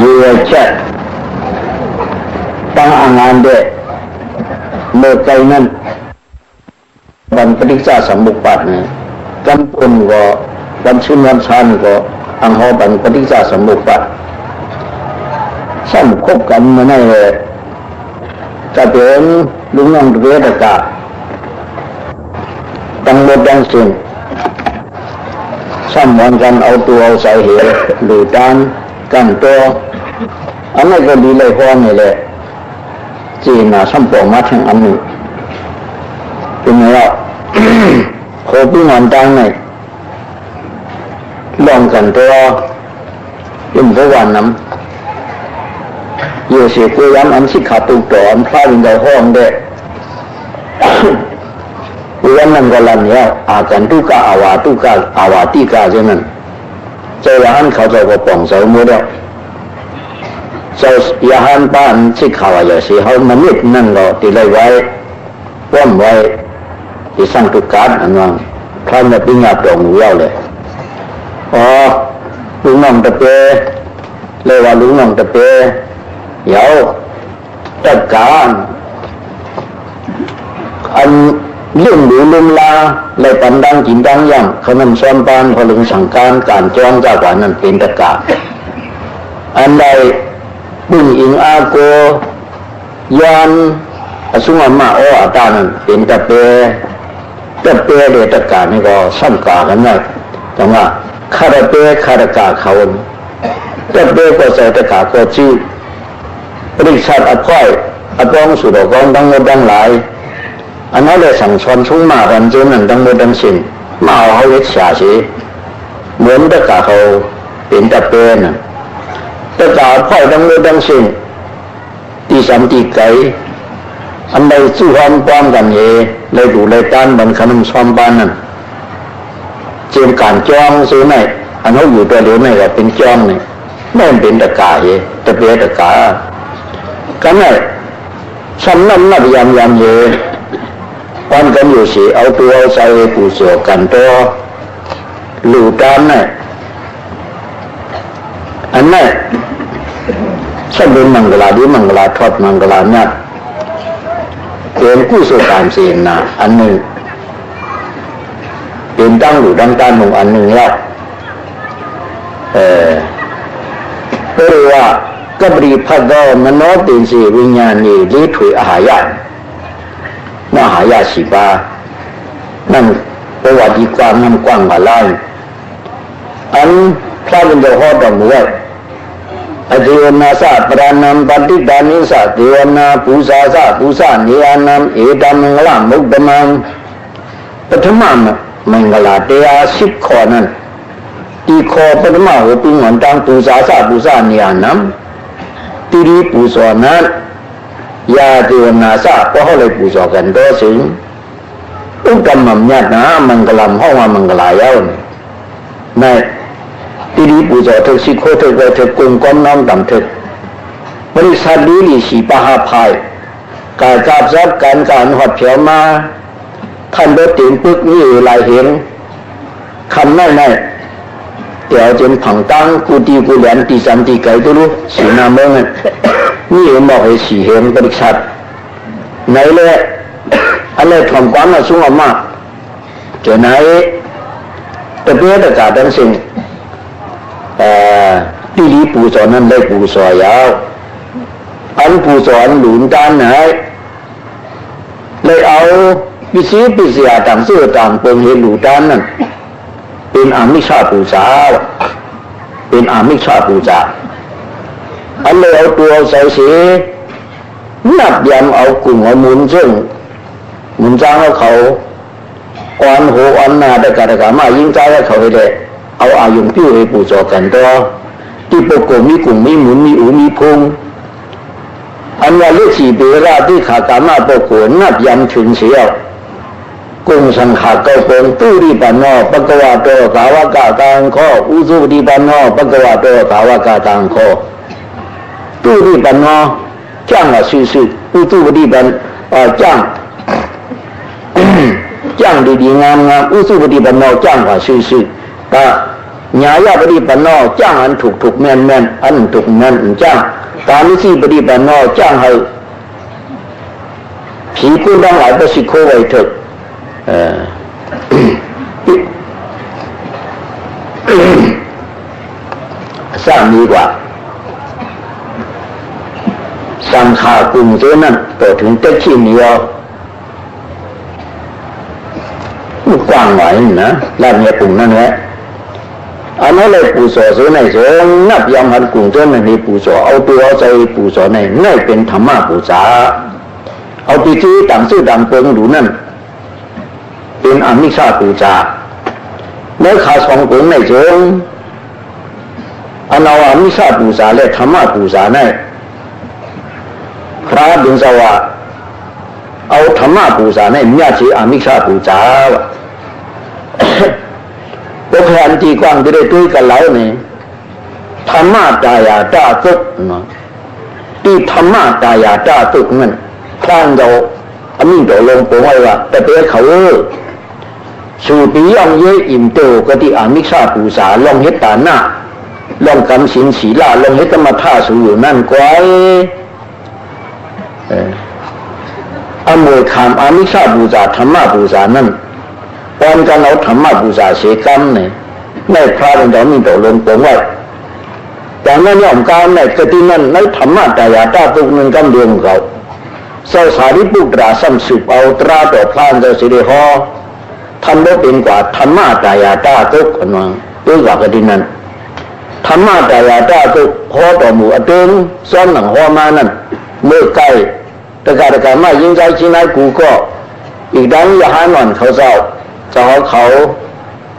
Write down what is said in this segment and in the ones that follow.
rည်ရွယ်ချက်ตั้งอ่างานเดะเมื่อไกลนั้นบันปฏิจจสมุปบาทเนี่ยจำปนก็วันชื่นวันชันก็อังหอบันปฏิจจสมุปบาทซ้ำคบกันมาในเลยจะเป็นลุงน้องเรียดกาตั้งหมดดังสิ้นซ้ำวันกันเอาตัวเอาใส่เหตุหรือด้านกันตัวอันนี้ก็ดีเลยพอนี่แหละจีน่าซ้ำปองมาทั้งอันนี้เป็นไงล่ะโคพี่นอนตังเนี่ยลองกันตัวเป็นพระวันน้ำเยสีกุยันอันสิขาตุกตอนพระวิญญาณห้องเด็กกุยันนั่นก็ลันเนี่ยอากันตุกะอาวาตุกะอาวาติกะเช่นนั้นเจ้าหันเขาจะก็ป่องเสามือเดียวเจ้ายาหันบ้านสิขาว่าอย่างสิเขามันนิดนั่นก็ตีเลยไว้ป้อมไว้ที่สร้างตุกะอันนั้นพระเนี่ยปิ้งอาบดองเย้าเลยอ๋อลุงน้องตะเปเลยว่าลุงน้องตะเปเยาตะการอันเรื่องหรือลืมลาเลยปันดังกินดังย่ำเขานำซ้อมปานพลึงสั่งการจ้องจากว่านั้นเป็นตะการอันใดบุญอิงอาโกยานอสุมามาโออาตานั้นเป็นตะเปเดตะการนี่ก็ซ้ำกากันได้แต่ว่าคาราเปคารากาเขาตะเปก็ใส่ตะกาก็ชื่อปริษัทอภัยอภองสุดกองดังหมดดังหลายอันนั้นเลยสั่งสอนชุ่มมากันจนนั้นดังหมดดังสิ้นมาเอาเขาเล็ดฉาสีเหมือนตะกาเขาเป็นตะเปน่ะตะกาอภัยดังหมดดังสิ้นตีสัมตีไก่อันใดสู้ความป้อมกันเย่เลยดูเลยต้านบันขนมซ้อมบ้านนั่นเจียมการจ้องซื้อไหนอันเขาอยู่ตัวเดียวไหนก็เป็นจ้องนี่ไม่เป็นตะกาเย่ตะเปียตะกากันไหนสำนักนักยามเย่วันกันอยู่สิเอาตัวเอาใจปูโสกันตัวหลู่ต้านนี่อันนั้นสมบูรณ์มังกลาดีมังกลาทอดมังกลาเนี่ยเป็นกู้โสการเสียนนะอันหนึ่งเป็นตั้งหรือดังต้านหนึ่งอันหนึ่งแล้วเพราะว่ากบริพัดดอมโนติสีวิญญาณีลิถุยอาหายะมหายาสีปานั่นประวัติความน้ำกว้างอะไรอันพระวิญญาณหอดอกไว้อเทวนาสะปรานัมปฏิดานิสะเทวนาปูสาสะปูสานิยานัมเอตัมมังกลามุกดมังปฐมมังกลาเตยสิบข้อนั้นตีข้อปฐมหัวปิงหันตังปูสาสะปูสานิยานัมตีรีปูสอนั้นยาเทวนาสะก็เขาเลยปูสอกันโดสิงอุกรรมมัญญาณมังกลัมห้องมังกลายาวในตีรีปูจอเธอสิโคเธอก็เธอกุงก้มน้อมต่ำเธอบริษัทดีลีสีปะหาภายการจับซับการหัดเผียวมาท่านรถติ่งปึ๊กนี่หลายเห็นคำนั่นเดี๋ยวจนผังตั้งกูตีกูแหลนตีสันตีไก่ตัวรู้สีน้ำเมืองนี่บอกให้สีเห็นบริษัทไหนเลยอันนี้ทำความมาสูงมากเจอไหนแต่เพื่อประกาศดังสิ่งที่ลีปูสอนนั้นได้ปูสอยาวอันปูสอนหลุนด้านไหนเลยเอาวิสีปิเสียต่างเสื้อต่างเปิงเห็นหลุด้านนั้นเป็นอามิชาปูสาวเป็นอามิชาปูสาอันเลยเอาตัวใส่สีนับยำเอากลุ่มเอามุนซึ่งมุนจ้างเขาอ่อนโหอ่อนนาได้กระมายิ่งใจให้เขาได้เอาอายุพิวให้ปูจอกันตัวที่ปกมีกลุ่มมีหมุนมีอูมีพุงอันว่าเลขสี่เบราที่ขากามาปกนับยำถึงเสียวกุงสังขาเกปงตุริปันโนปะกวาโตสาวกาตังโคอุสุปฏิปันโนปะกวาโตสาวกาตังโคตุริปันโนจ้างซื่ออุสุปฏิปันจ้างดีๆงามอุสุปฏิปันโนจ้างซื่อก็ ญาญาปฏิปันโนจ้างอันถูกแม่นอันถูกแม่นจ้างตามิสีปฏิปันโนจ้างให้ผีผู้ทั้งหลายประสิทธิ์โคไว้เถิดสร้างดีกว่าสังขากลุ่มเท่านั้นต่อถึงเต็มที่นี้มันกว้างหน่อยนะลาดเนี่ยกลุ่มนั่นแหละอันนั้นเลยปู่สอนส่วนไหนส่วนนับยามหันกลุ่มเท่านั้นในปู่สอนเอาตัวเอาใจปู่สอนในนั่นเป็นธรรมะปู่สาเอาปีที่ต่างซื่อต่างเปิงดูนั่นเป็นอมิชาปู่สาเมื่อขาสองเปิงในส่วนอันเอาอมิชาปู่สาและธรรมะปู่สาในพระดึงสวะเอาธรรมะปู่สาในมีอาชีอมิชาปู่สาวะพวกแทนที่กว้างจะได้ตุ้ยกันแล้วเนี่ยธรรมะตายาตาตุกเนาะที่ธรรมะตายาตาตุกนั่นพระเราอมิโตลงปงไว้ว่าแต่เพื่อเขาสู่ปีย่องเย่อิ่มโตก็ที่อมิชาปู่สาลองเฮตตาหน้าลองกำสินศีลาลองเฮตมาท่าสู่อยู่นั่นก้อยอมวยขามอามิชาบูชาธรรมะบูชานั่นตอนกันเอาธรรมะบูชาเสกรรมเนี่ยในพระเรามีต่อลงปงไว้อย่างนั้นย่อมการในกตินั้นในธรรมะตายาตาตุกหนึ่งกำเดียงเขาเสาสาริปุตราสัมสุบเอาตราต่อพลานเจ้าสิริฮอทำได้เป็นกว่าธรรมะตายาตาตุกอันนั้นด้วยกว่ากตินั้นธรรมะตายาตาตุกฮอต่อหมู่อเติงซ้อนหนังฮอมานั่นเมื่อใกล้แต่การมายิงใจชินายกูก็อีกดังอย่าหานอนเขาเจ้าเขา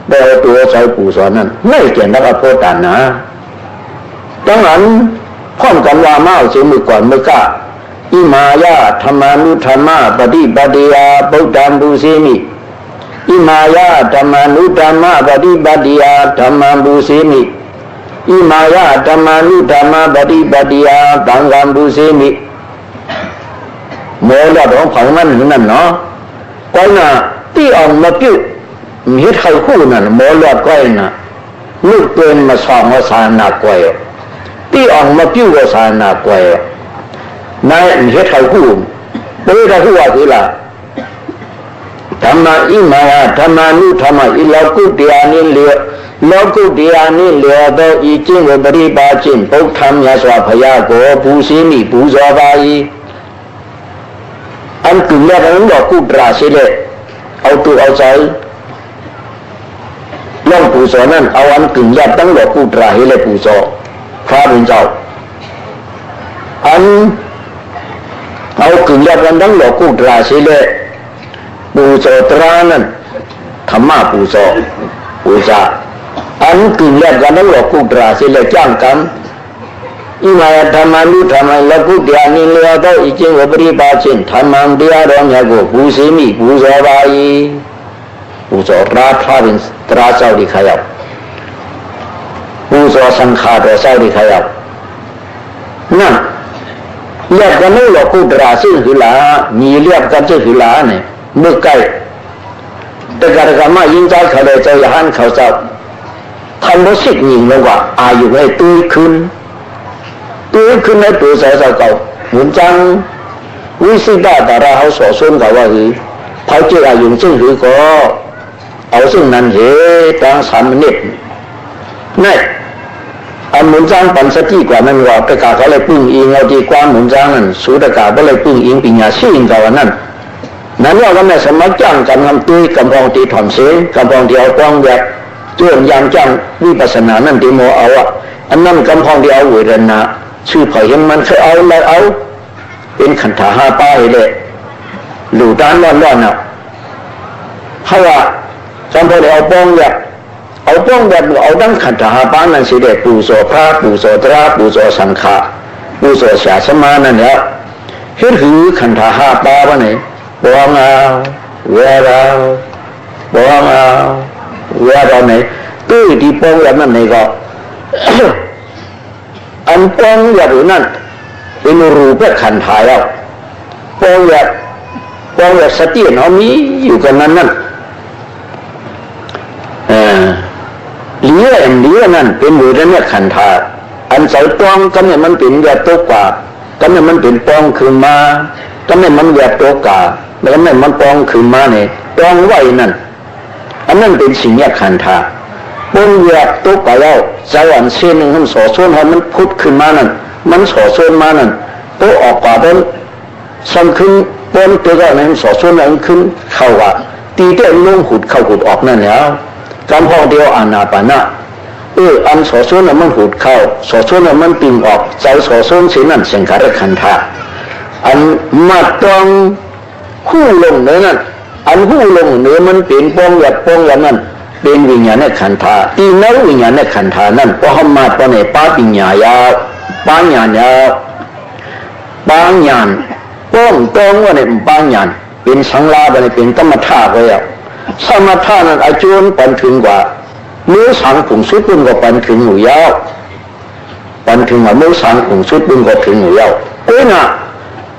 ได้เอาตัวใจปู่สอนนั้นไม่เกี่ยนนักโพธานนะดังนั้นพร้อมกันว่ามาเอาเสียมือก่อนเมื่อกะอิมายาธรรมานุธรรมะปฏิปฏิยาบุตตัมบูเสมิอิมายาธรรมานุธรรมะปฏิปฏิยาธรรมังบูเสมิอิมายาธรรมานุธรรมะปฏิปฏิยาตังกัมบูเสมิโมลดของผังนั้นนั่นเนาะก้อยน่ะที่ออกมาปิ้วมีใครคู่นั่นโมลดก้อยน่ะลูกเตือนมาสองว่าสานาก้อยที่ออกมาปิ้วว่าสานาก้อยนายมีใครคู่โดยถ้าคู่ว่าคือละธรรมะอิมายาธรรมานุธรรมะอิโลกุติยานิเหลือโลกุติยานิเหลือโดอีจิงวบริบาจินปุถามยาสวะพยาโกภูสิมิภูสวายีอันกึ่งแรกนั้นบอกกูตราสิเลยเอาตัวเอาใจล่องปู่สอนนั่นเอาอันกึ่งแรกตั้งบอกกูตราให้เลยปู่สอนพระเป็นเจ้าอันเอากึ่งแรกนั้นตั้งบอกกูตราสิเลยปู่สอนตรานั่นธรรมะปู่สอนปู่จ่าอันกึ่งแรกนั้นตั้งบอกกูตราสิเลยจ้างกันอิมายาธรรมานุธรรมะละกุติยานิเลโตอิจิงวปริปาจินธรรมังเดียรองยาโกภูสิมิภูสวายีภูสราพระเป็นตราเจ้าดิขยับภูสสังฆาตัวเจ้าดิขยับนั่นเรียกกันนี่หลอกกุตราซึ่งคือละมีเรียกกันซึ่งคือละเนี่ยเมื่อไกลแต่การมายิงใจเขาเลยใจหันเขาเจ้าทำรู้สึกยิงลงว่าอายุให้ตื้อขึ้นในตัวสาวเก่าเหมือนจังวิสิตาตาราเขาสอนส่วนเขาว่าคือเขาเจออายุซึ่งคือก็เอาซึ่งนั้นเหตั้ง3 นิดนี่อันเหมือนจังปัญสติกว่านั้นว่าประกาศเขาเลยพึ่งอิงเอาดีกว่าเหมือนจังนั้นสุดกาก็เลยพึ่งอิงปัญญาสิ่งเขาว่านั้นนั้นว่ากันในสมัยจังกันทำตุ้ยกำพองตีถ่อมเสียงกำพองที่เอากว้างแบบจ้วงยามจังวิปัสสนานั่นที่โมเอาอ่ะอันนั้นกำพองที่เอาเวรนาชื่อไผ่ยังมันเคยเอาแล้วเอาเป็นขันธา5 ป้ายเลยหลู่ด้านร้อนน่ะเพราะว่าจำพอได้เอาป้องแบบเอาดังขันธา5 ป้านั่นสิเดปูโสพระปูโสตราปูโสสังฆะปูโสศาสมานั่นเนี่ยเฮ็ดหือขันธา5 ป้าวะเนี่ยบ่เอาเวลาบ่เอาเวลาเนี่ยตื้อที่ป้องแบบนั้นเนี่ยก็อันป้องอย่างนั้นเป็นรูปขันธาแล้วป้องอย่างสติเขามีอยู่กันนั้น ดีนั่นเป็นเวทนาขันธาอันเสาตองก็เนี่ยมันเป็นยาตกว่าก็เนี่ยมันเป็นปองขึ้นมาก็เนี่ยมันยาตกาแล้วก็เนี่ยมันปองขึ้นมาเนี่ยปองไว้นั่นอันนั้นเป็นสิ่งยาขันธาปองยาตกไปแล้วใจอันเส้นหนึ่งมันสอดส่วนให้มันพุทธขึ้นมานั่นมันสอดส่วนมานั่นก็ออกกว่าต้นซ้ำขึ้นปองตัวก็เนี่ยมันสอดส่วนนั้นขึ้นเข้าว่าตีเต้นลงหุดเข้าหุดออกนั่นแล้วการพอเดียวอานาปานะอันสอดส่วนนั้นมันหุดเข้าสอดส่วนนั้นมันปิ่งออกใจสอดส่วนสิ่งนั้นสังขารขันธาอันมาต้องหู้ลงเนื้อนั่นอันหู้ลงเนื้อมันเป็นปองหยัดปองหยัดนั่นเป็นวิญญาณขันธาตีนักวิญญาณขันธานั่นพอหมาตอนนี้ป้าปิญญายาป้าญาณยาป้าญาณป้องตองว่าเนี่ยป้าญาณเป็นสังลาบเนี่ยเป็นธรรมธาตุเลยสมถะนั้นอาจารย์ปันถึงกว่ามือสังผงสุดปุ่นก็ปันถึงหนูยาวปันถึงว่ามือสังผงสุดปุ่นก็ถึงหนูยาวน่ะ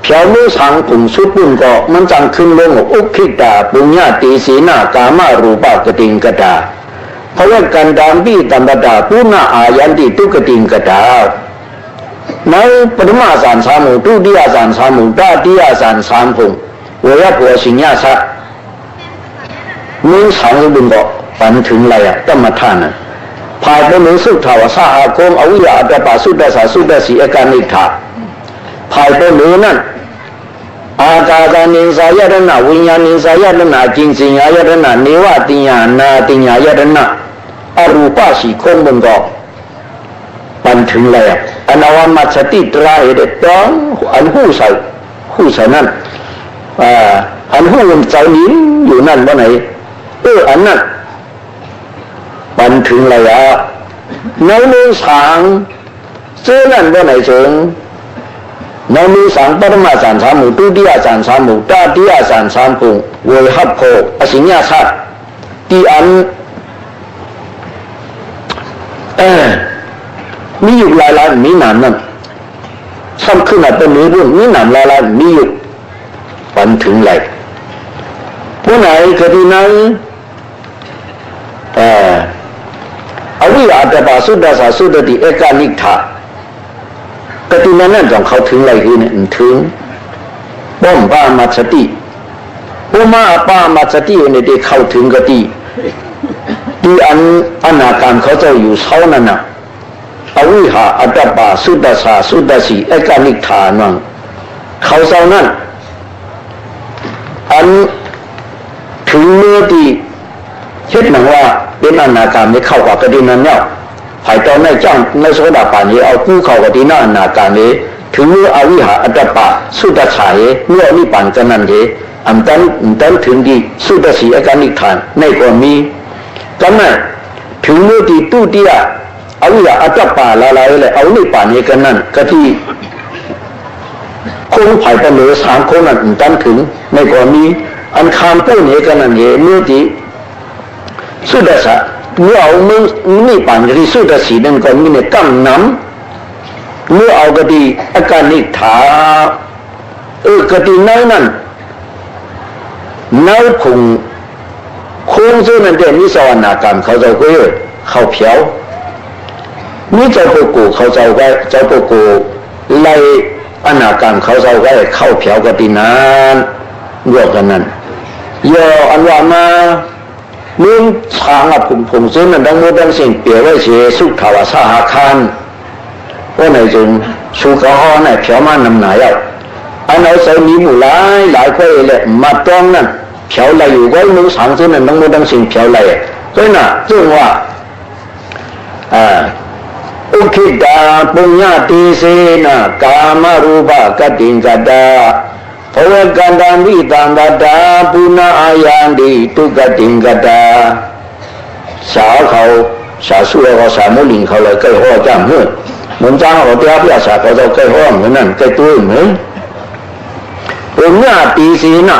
เพียวมือสังผงสุดปุ่นก็มันจังขึ้นลงอุคิตาปุญญาตีสีนากามารูปากติงกตาเพราะว่ากันดามบีตัมปดาปุณาอายันติตุกติงกตาในปฐมสารสามุตุติยสารสามุตติยสารสามผงเวยปัวสิญญาสัมือสังบุญก็ปันถึงอะไรธรรมทานนั้นภายในมือสุดท้าวสาหกมอวิยาตปาสุดาสาสุดาสีอาการนิถาภายในมือนั้นอากาศานิสายตนะวิญญาณิสายตนะจินสิญายตนะนิวติญาณาติญายตนะอรูปสีคงบุญก็ปันถึงอะไรอันาวมัสติตราเหตุต้องอันหู้ใส่นั้นอันหู้ใจลิ้นอยู่นั่นว่าไหนอันนั้นปันถึงระยะในมือสังเจนั่นว่าไหนเชิงในมือสังปฐมสารสามุตุติยสารสามุตติยสารสามปุเวหัพโพอสิญญาสัตที่อันมีอยู่หลายมีหนามนั่นซ้ำขึ้นมาเป็นนี้เรื่องมีหนามหลายมีอยู่ปันถึงไรผู้ไหนคดีไหนอวิยาตปาสุดาสาสุดติเอกานิธากตินั้นจงเขาถึงไรคือเนี่ยถึงป้อมป้ามัสติป้มาป้ามัสติเนี่ยได้เข้าถึงกติที่อันอนาการเขาจะอยู่เท่านั้นนะอวิหาอัตปาสุดาสาสุดาสีเอกานิธานั่งเขาเท่านั้นอันถึงเมื่อที่เช่นหนังว่าเป็นอนาการนี้เข้ากับกตินั้นเนี่ยภายตอนในจ้างในโสดาปันนี้เอากู้เข้ากับที่หน้าอนาการนี้ถึงเมื่ออวิหาอัตปะสุดาฉายเมื่อนิปันกันนั้นเองอันนั้นถึงที่สุดาสีอาการนิทานในความมีกันนั้นถึงเมื่อที่ตุติยอวิหาอัตปะละลายเลยเอานิปันนี้กันนั้นก็ที่คงภายตอนเหลือสามคนนั้นอันนั้นถึงในความมีอันคำพูดนี้กันนั่นเองเมื่อที่สุดาสะเมื่อเอามือนี่ปั่นกะทิสุดาสีนั่นก็มีเนี่ยกั้งน้ำเมื่อเอากะทิอาการนิถากะทินั่นน้ำผงโค้งซึ่งนั่นเดี๋ยวนี้สวรรค์กรรมเขาจะเว้ยเขาเพียวนี่เจ้าโปกูเขาจะไว้เจ้าโปกูไล่อนาการเขาจะไว้เข้าเพียวกะทินั้นรวมกันนั้นย่ออันว่ามามึงช้างผงซึ่งนั่นดังโมดังสิ่งเปลี่ยนไว้เสียสุขาวาสาหาคันว่าไหนจึงสุขห่อไหนเพียวมานำไหนอันเอาใส่มีหมู่หลายคนเลยมาต้องนั่นเพียวไหลอยู่ไว้มึงช้างซึ่งนั่นดังโมดังสิ่งเพียวไหลก็น่ะจึงว่าอุคิตาปุญญาติเสนากามารูปกติงกตาภวกันดามิตังกตาปุณาอายันติตุกติงกตาสาเขาสาสุเขาสามุลิงเขาเลยใกล้ห้อจ้างเมื่อเหมือนจ้างเขาเตี้ยพิอาสาเขาจะใกล้ห้อเหมือนนั่นใกล้ตัวเหมือนปุญญาติเสนา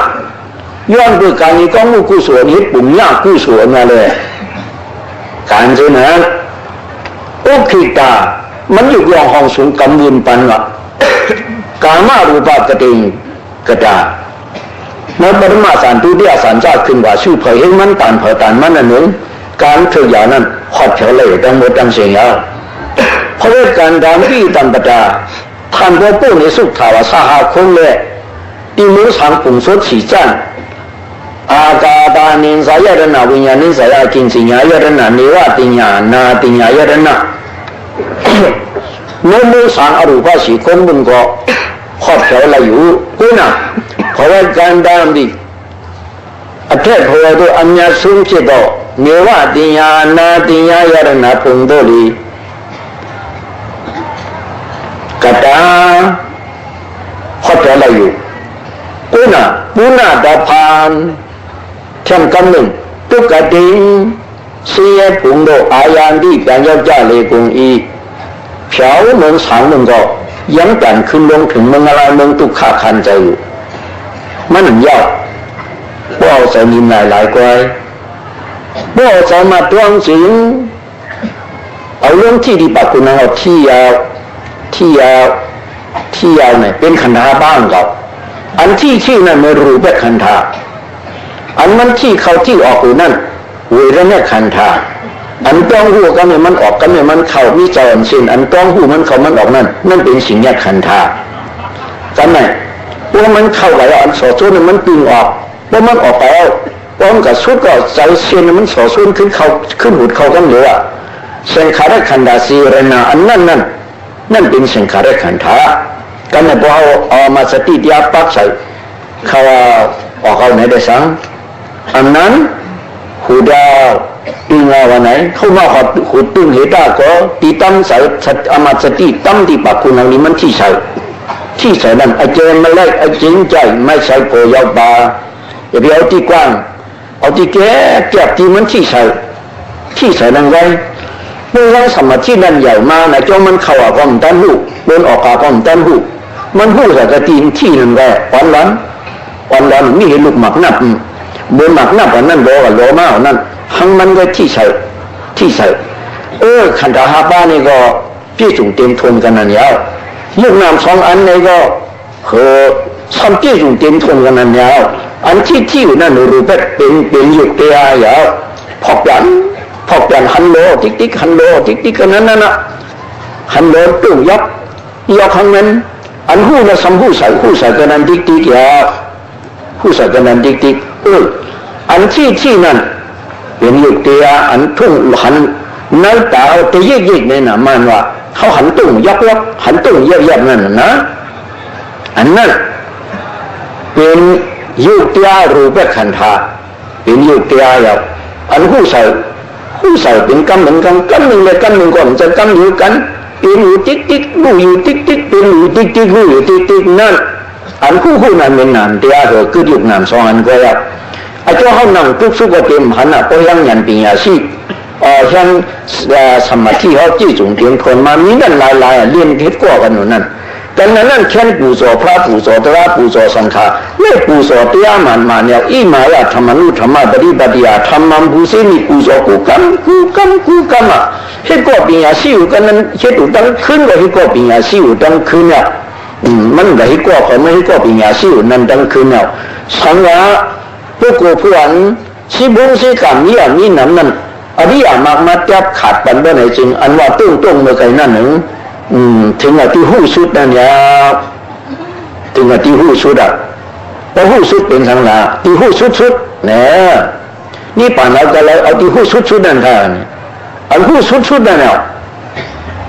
ย้อนด้วยการนี้ก็มุกุศลนี้ปุญญากุศลมาเลยการเจนะอุคิตามันอยู่ยองห้องสูงกำบุญปันวะกามารูปกติงกตาในปฐมสารทุติยสารชาติขึ้นว่าชื่อเผยให้มันตานเผยตานมันนั่นหนึ่งการเถื่อยานั้น ขอดเฉลยตั้งหมดตั้งเสียงแล้วเพราะการดามที่ตัมปดาท่านก็พูดในสุขถาวสหคงเลยที่มือสังปุ่งสุดสีจันอากาตานินสายรณะวิญญาณิสายกินสิญญายรณะนิวติญญานาติญญายรณะมือสังอรูปสีคงบุญก็ขอดเฉลยอยู่กูนะเพราะการดามที่အထက်ဘောတို့အများဆုံးဖြစ်သောနေဝတင်ညာနာတင်ညာယရဏဖုံတို့လီကတာဟောတယ်လိုက်ယူကုနာပုနာတဖန်ထံကံလုံးတုကတိစီယဖုံတို့အာယန္တိပြန်ရောက်ကြလေကုန်၏ဖြောင်းမန်ဆောင်လုံးကယံတန်ขึ้นลงถึงมงลายมงตุขะคันใจอยู่มันยากบ่เอาใจนิมหลายกว่าบ่เอาใจมาตวงสิงเอาเรื่องที่ดีปากคุณเอาที่ยาวเนี่ยเป็นขันธาบ้างกับอันที่นั่นไม่รู้แบบขันธาอันมันที่เขาที่ออกอยู่นั่นเวรเนี่ยขันธาอันต้องหูกันเนี่ยมันออกกันเนี่ยมันเข้ามีจรสินอันต้องหูมันเข้ามันออกนั่นเป็นสิ่งเนี่ยขันธาจำไหมว่ามันเข้าไปอันสอดส่วนเนี่ยมันตึงออกว่ามันออกไปแล้วป้องกับชุดก็ใจเส้นมันสอดส่วนขึ้นหุดเข้ากันเลยอะสังขารขันธาสีเรนาอันนั่นเป็นสังขารขันธากันเนี่ยพอเอามาสติยาปักใส่เขาออกเอาไหนได้สังอันนั้นหูดาวตึงเอาวันไหนเข้ามาหูตึงเหตุก็ตีตั้มใส่อามาสติตั้มที่ปากคุณเอานี้มันที่ใส่นั่นไอเจนมาเล็กไอจริงใจไม่ใส่โผล่ยาวบาอย่าไปเอาที่กว้างเอาที่แก่เก็บที่มันที่ใส่นั่นไว้เมื่อเราสมาธินั่นใหญ่มาไหนจ้องมันเข้าก็มันตั้นหูเดินออกก็มันตั้นหูมันหูใส่กระตีนที่นั่นแหละวันนั้นมีเห็นลูกหมักนับบนหมักนับอันนั้นโลกับโลมาอันนั้นหังมันก็ที่ใส่ขันธาบ้านนี่ก็พี่จุงเต็มทนกันนั่นยาวลูกน้ำสองอันนี่ก็ทำพี่จุงเต็มทนกันนั่นยาวอันที่อยู่นั่นรู้เป็นหยุดเตียยาวพอกยันฮันโลติ๊กฮันโลติ๊กกันนั้นน่ะฮันโลตู้ยักข้างนั้นอันหูน่ะสัมหูใส่กันนั้นติ๊กยาวหูใส่กันนั้นติ๊กอันที่นั่นเป็นหยุดเตียอันทุ่งหันน้ำตาตีเยกๆเนี่ยนะมันว่าเขาหันตุ้งยักหันตุ้งเยียบนั่นนะอันนั้นเป็นยุคยารูปขันธาเป็นยุคยาอย่างอันหูใส่เป็นกำเหมือนกันกำหนึ่งเลยกำหนึ่งก่อนจะกำอยู่กันเป็นอยู่ติ๊กรู้อยู่ติ๊กเป็นอยู่ติ๊กรู้อยู่ติ๊กนั่นอันคู่นั้นเป็นนามเตียเหรอคือยุคนามสองอันก็ยากไอ้เจ้าเขานั่งทุกสุขเต็มหันอ่ะก็ยังยันปียาชี像สมาธิเขาจีจงเตียงคนมามีนั่นหลายเรียนเพชรกว่ากันนั่นแต่นั้นแค่ปูโสพระปูโสตระปูโสสังฆาไม่ปูโสเตียมันเนี่ยอีมายาธรรมนุธรรมปฏิบัติยาธรรมังภูเสนิปูโสกูกรรมอ่ะเฮ็ดก็ปียาสิวกันนั้นเฮ็ดอยู่ตั้งคืนก็เฮ็ดก็ปียาสิวตั้งคืนเนี่ยมันก็เฮ็ดก็เขาไม่เฮ็ดก็ปียาสิวนั่นตั้งคืนเนี่ยสังวาพวกกูผู้อันสิบุญสิกรรมมีนั้นอริยมรรคมาจับขาดปันบ่ไหนจริงอันว่าตุ้งเมื่อไกลนั่นหนึ่งถึงที่หู้สุดนั่นเนี่ยถึงที่หู้สุดอ่ะพอหู้สุดเป็นทางละที่หู้สุดเนี่ยนี่ป่านเราก็เลยเอาที่หู้สุดนั่นค่ะอันหู้สุดนั่นเนี่ย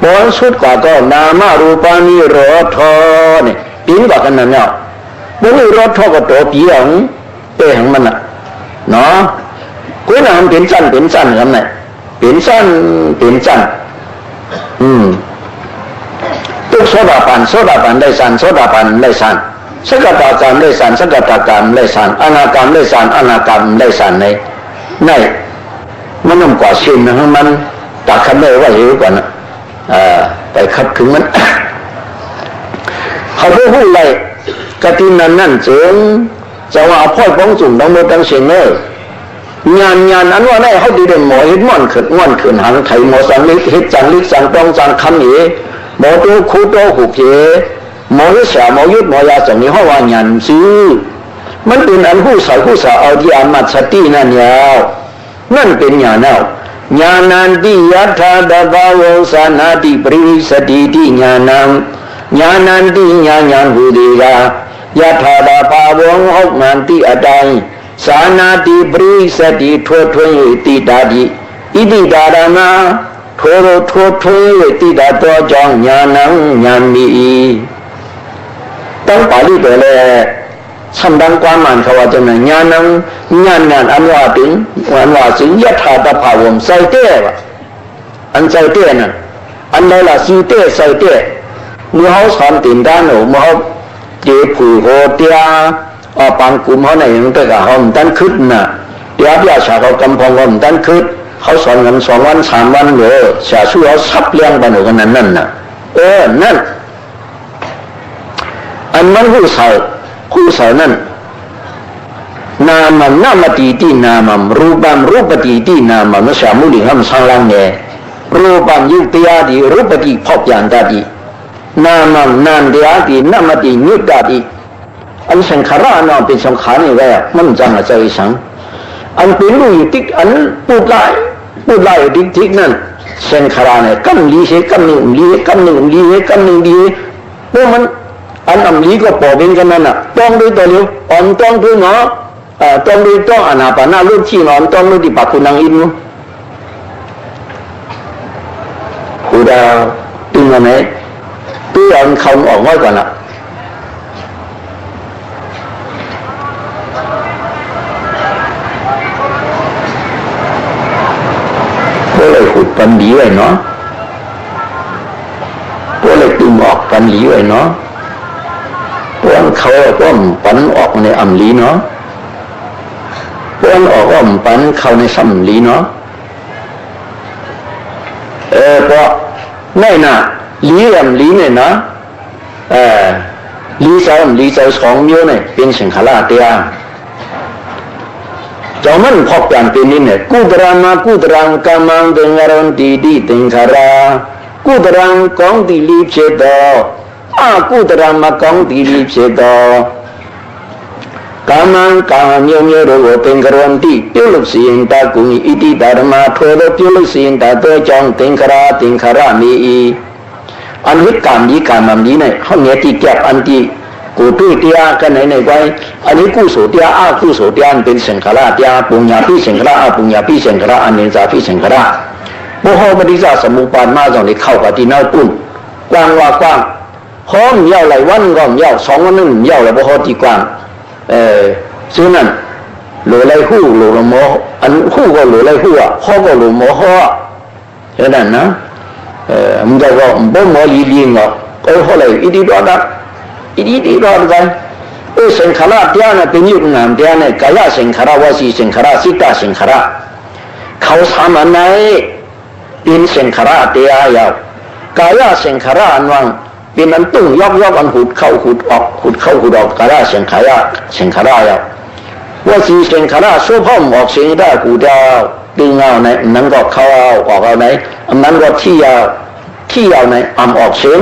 บนสุดกว่าก็นามารูปานิโรธเนี่ยปีนกว่ากันนั่นเนี่ยบนนิโรธก็ตัวปีของเตะของมันอ่ะเนาะกูน่ะมันเป็นสั้นครับเนี่ยเป็นสั้นตุกโสดาปันได้สั้นโสดาปันได้สั้นสกตากรรมได้สั้นสกตากรรมได้สั้นอนาคามได้สั้นอนาคามได้สั้นในมันน้ำกว่าชินนะมันตักขันได้ว่าหิวกว่านะไปขับถึงมันเขาพูดอะไรกตินั่นเจิงจะว่าพ่อยป้องจุ่มต้องมือตั้งเสียงเนองานอันว่าได้เขาดีเด่นหมอเห็ดม่อนขึ้นหังไถหมอสังลิกเห็ดจังลิกสังปองจังคำเหหมอตัวคูโตหุบเหหมอยุษาหมอยุดหมอยาจังนี้เขาว่างานซื้อมันเป็นอันผู้สาวเอาที่อามัดสตินั่นยาวนั่นเป็นอย่างนั้น ญาณันติยถาตภาวะสานาติปริสติติญาณังญาณันติญาณังหุติกายถาตภาวะหกมันติအတိုင်းสานาติปริสติထွထွင်း၍တိတာတိဣတိတာရဏထိုထွထွင်း၍တိတာသောကြောင့်ญาณังญาณိต้องปาဠိတော်လဲสำดังความหมายเขาว่าจะไหนญาณังญาณอันว่าถึงวันว่าสิยถาตภาวะใส่เต้ว่ะอันใส่เต้นั่นอันใดล่ะสิเต้ใส่เต้เมื่อเขาสอนตินด้านหนูเมื่อเขาเจ็บผูกโหเตียปังกลุ่มเขาในอย่างแต่กับเขาตั้งขึ้นน่ะเดี๋ยวพี่อาชาเขากำพองเขาตั้งขึ้นเขาสอนกัน2 วัน 3 วันเลยชาชูเขาซับเลี้ยงไปหนูกันนั่นน่ะนั่นอันมันผู้สาวนั่นนามันนามติตินามันรูปัมรูปติตินามันไม่ใช่มุลิหัมสังลังเนี่ยรูปัมยุติยาติรูปติพบยันตตินามันนามเดียตินามติยุตติอันสังขารน่ะเป็นสังขารนี่แหละมันจังใจสังอันเป็นรูปติอันพูดไล่ทิกนั่นสังขารเนี่ยกำลีเสกำหนึ่งลีกำหนึ่งลีกำหนึ่งลีพวกมันอันลีก็ปอเป็นกันนั่นน่ะต้องด้วยตัวเดียวอ่อนต้องด้วยเนาะต้องด้วยต้องอนาปานาลูกที่นอนต้องด้วยที่ปากคุณนางอินหูดาวตึงอะไรไหมตัวอันเขาออกน้อยกว่าน่ะก็เลยขุดปันหลีไว้เนาะก็เลยตึงออกปันหลีไว้เนาะพวกเขาก็ปันออกในอัมลีเนาะพวกออกก็ปันเข้าในสัมลีเนาะเพราะไม่น่ะลีอัมลีเนี่ยนะลีเจ้า2 မျိုးเนี่ยเป็นสังขารเตียเจ้ามันพบกันเป็นนี่เนี่ยกุตระมากุตรังกามังเตงรันติติติงขารากุตรังกองติลีเชตอกุตระมากองติลีเชตกามังกามမျိုးတို့ကိုသင်္ကရန္တိပြုလုပ်စီရင်တကုညဣတိဓမ္မထိုသောပြုလုပ်စီရင်တသောကြောင့်သင်္ခရမိ၏อันวิกามนี้กามนี้เนี่ยเขาเงี้ยที่แก็บอันที่กูตุ้ยเตียกันไหนไว้อันนี้กุศลเตียกุศลเตียเป็นสังขารเตียปุญญาพิสังขารปุญญาพิสังขารอันเนจาพิสังขารโมโหปฏิจจสมุปบาทมาจากนี้เข้ากับที่น่าปุ่นกว้างว่ากว้างพร้อมเย่าไหลวันก็เย่า2 วันนึงเย่าแล้วโมโหที่กว้างซึ่งนั่นหลูไหลหู้หลูละโมอันหู้ก็หลูไหลหู้ข้อก็หลูโมโหเท่านั้นนะมึงจะก็บ่หมอลีลีงก็เขาเลยอิติดอดักอิติดอดักสังขารเตียนะเป็นยุคงามเตียนะกายสังขารวสีสังขารสิตาสังขารเขาสามันไหนเป็นสังขารเตียยาวกายสังขารอันวังเป็นอันตุ้งยกอันหุดเข้าหุดออกหุดเข้าหุดออกกายสังขารยาววสีสังขารสู้พ่อมออกเสียงได้กูดาวดึงเอาไหนนั้นก็เข้าเอาออกเอาไหนอันนั้นก็ที่เอาไหนออกเสียง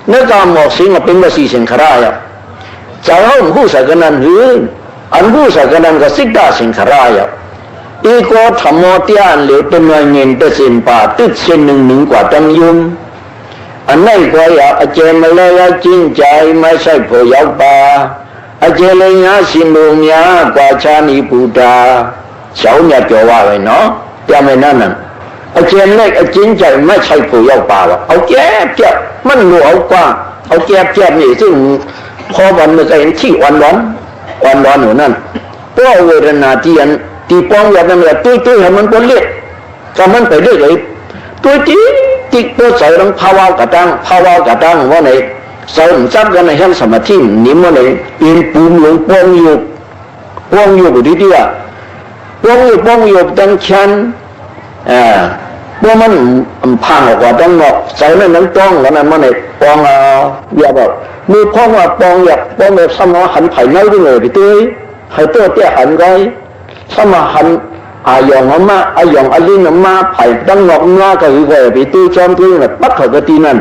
เนื้อกามออกเสียงเป็นวสีสังขารยาวจะเอาผู้สักนั้นหรืออันผู้สักนั้นก็สิกาสังขารยาวอีกว่าธรรมะที่อันเหลือเป็นหน่วยเงินแต่สินป่าติดเส้นหนึ่งกว่าตั้งยุ่งอันไหนก็อยากเจมาเลยจริงใจไม่ใช่ผู้ยาวป่าเจเลยนะสินดุญากว่าชาณิปุตตาเช้าเนี่ยจะว่าไว้เนาะแต่ไม่นั่นน่ะเจเล็กจริงใจไม่ใช่ผู้ยาวป่าวะเอาแก่มันหลวมกว้างเอาแก่นี่ซึ่งพอวันเมื่อกี้ที่วันร้อนหนูนั่นเพราะเวทนาที่ป้องอย่างนั้นแหละตุ้ยให้มันพ้นเลือดก็มันไปเรื่อยตัวจิตตัวใส่ต้องภาวะกระตั้งว่าไหนใส่จับกันในขั้นสมาธินิ่มว่าไหนเป็นปุ่มหลงป้องอยู่ดีเดียวป้องอยู่ตั้งชั้นว่ามันพังออกว่าตั้งนอกใส่นั้นต้องแล้วนั้นว่าไหนป้องเอาอย่าแบบมือพ้องว่าป้องอยากป้องแบบสมอหันไผ่เน่าด้วยเลยไปตุ้ยให้ตัวเตี้ยหันไงสมอหันอายองมาอายองอลินมาไผ่ตั้งนอกหน้าก็คือไปตุ้ยจอมตุ้ยแบบปักเขากตีนั่น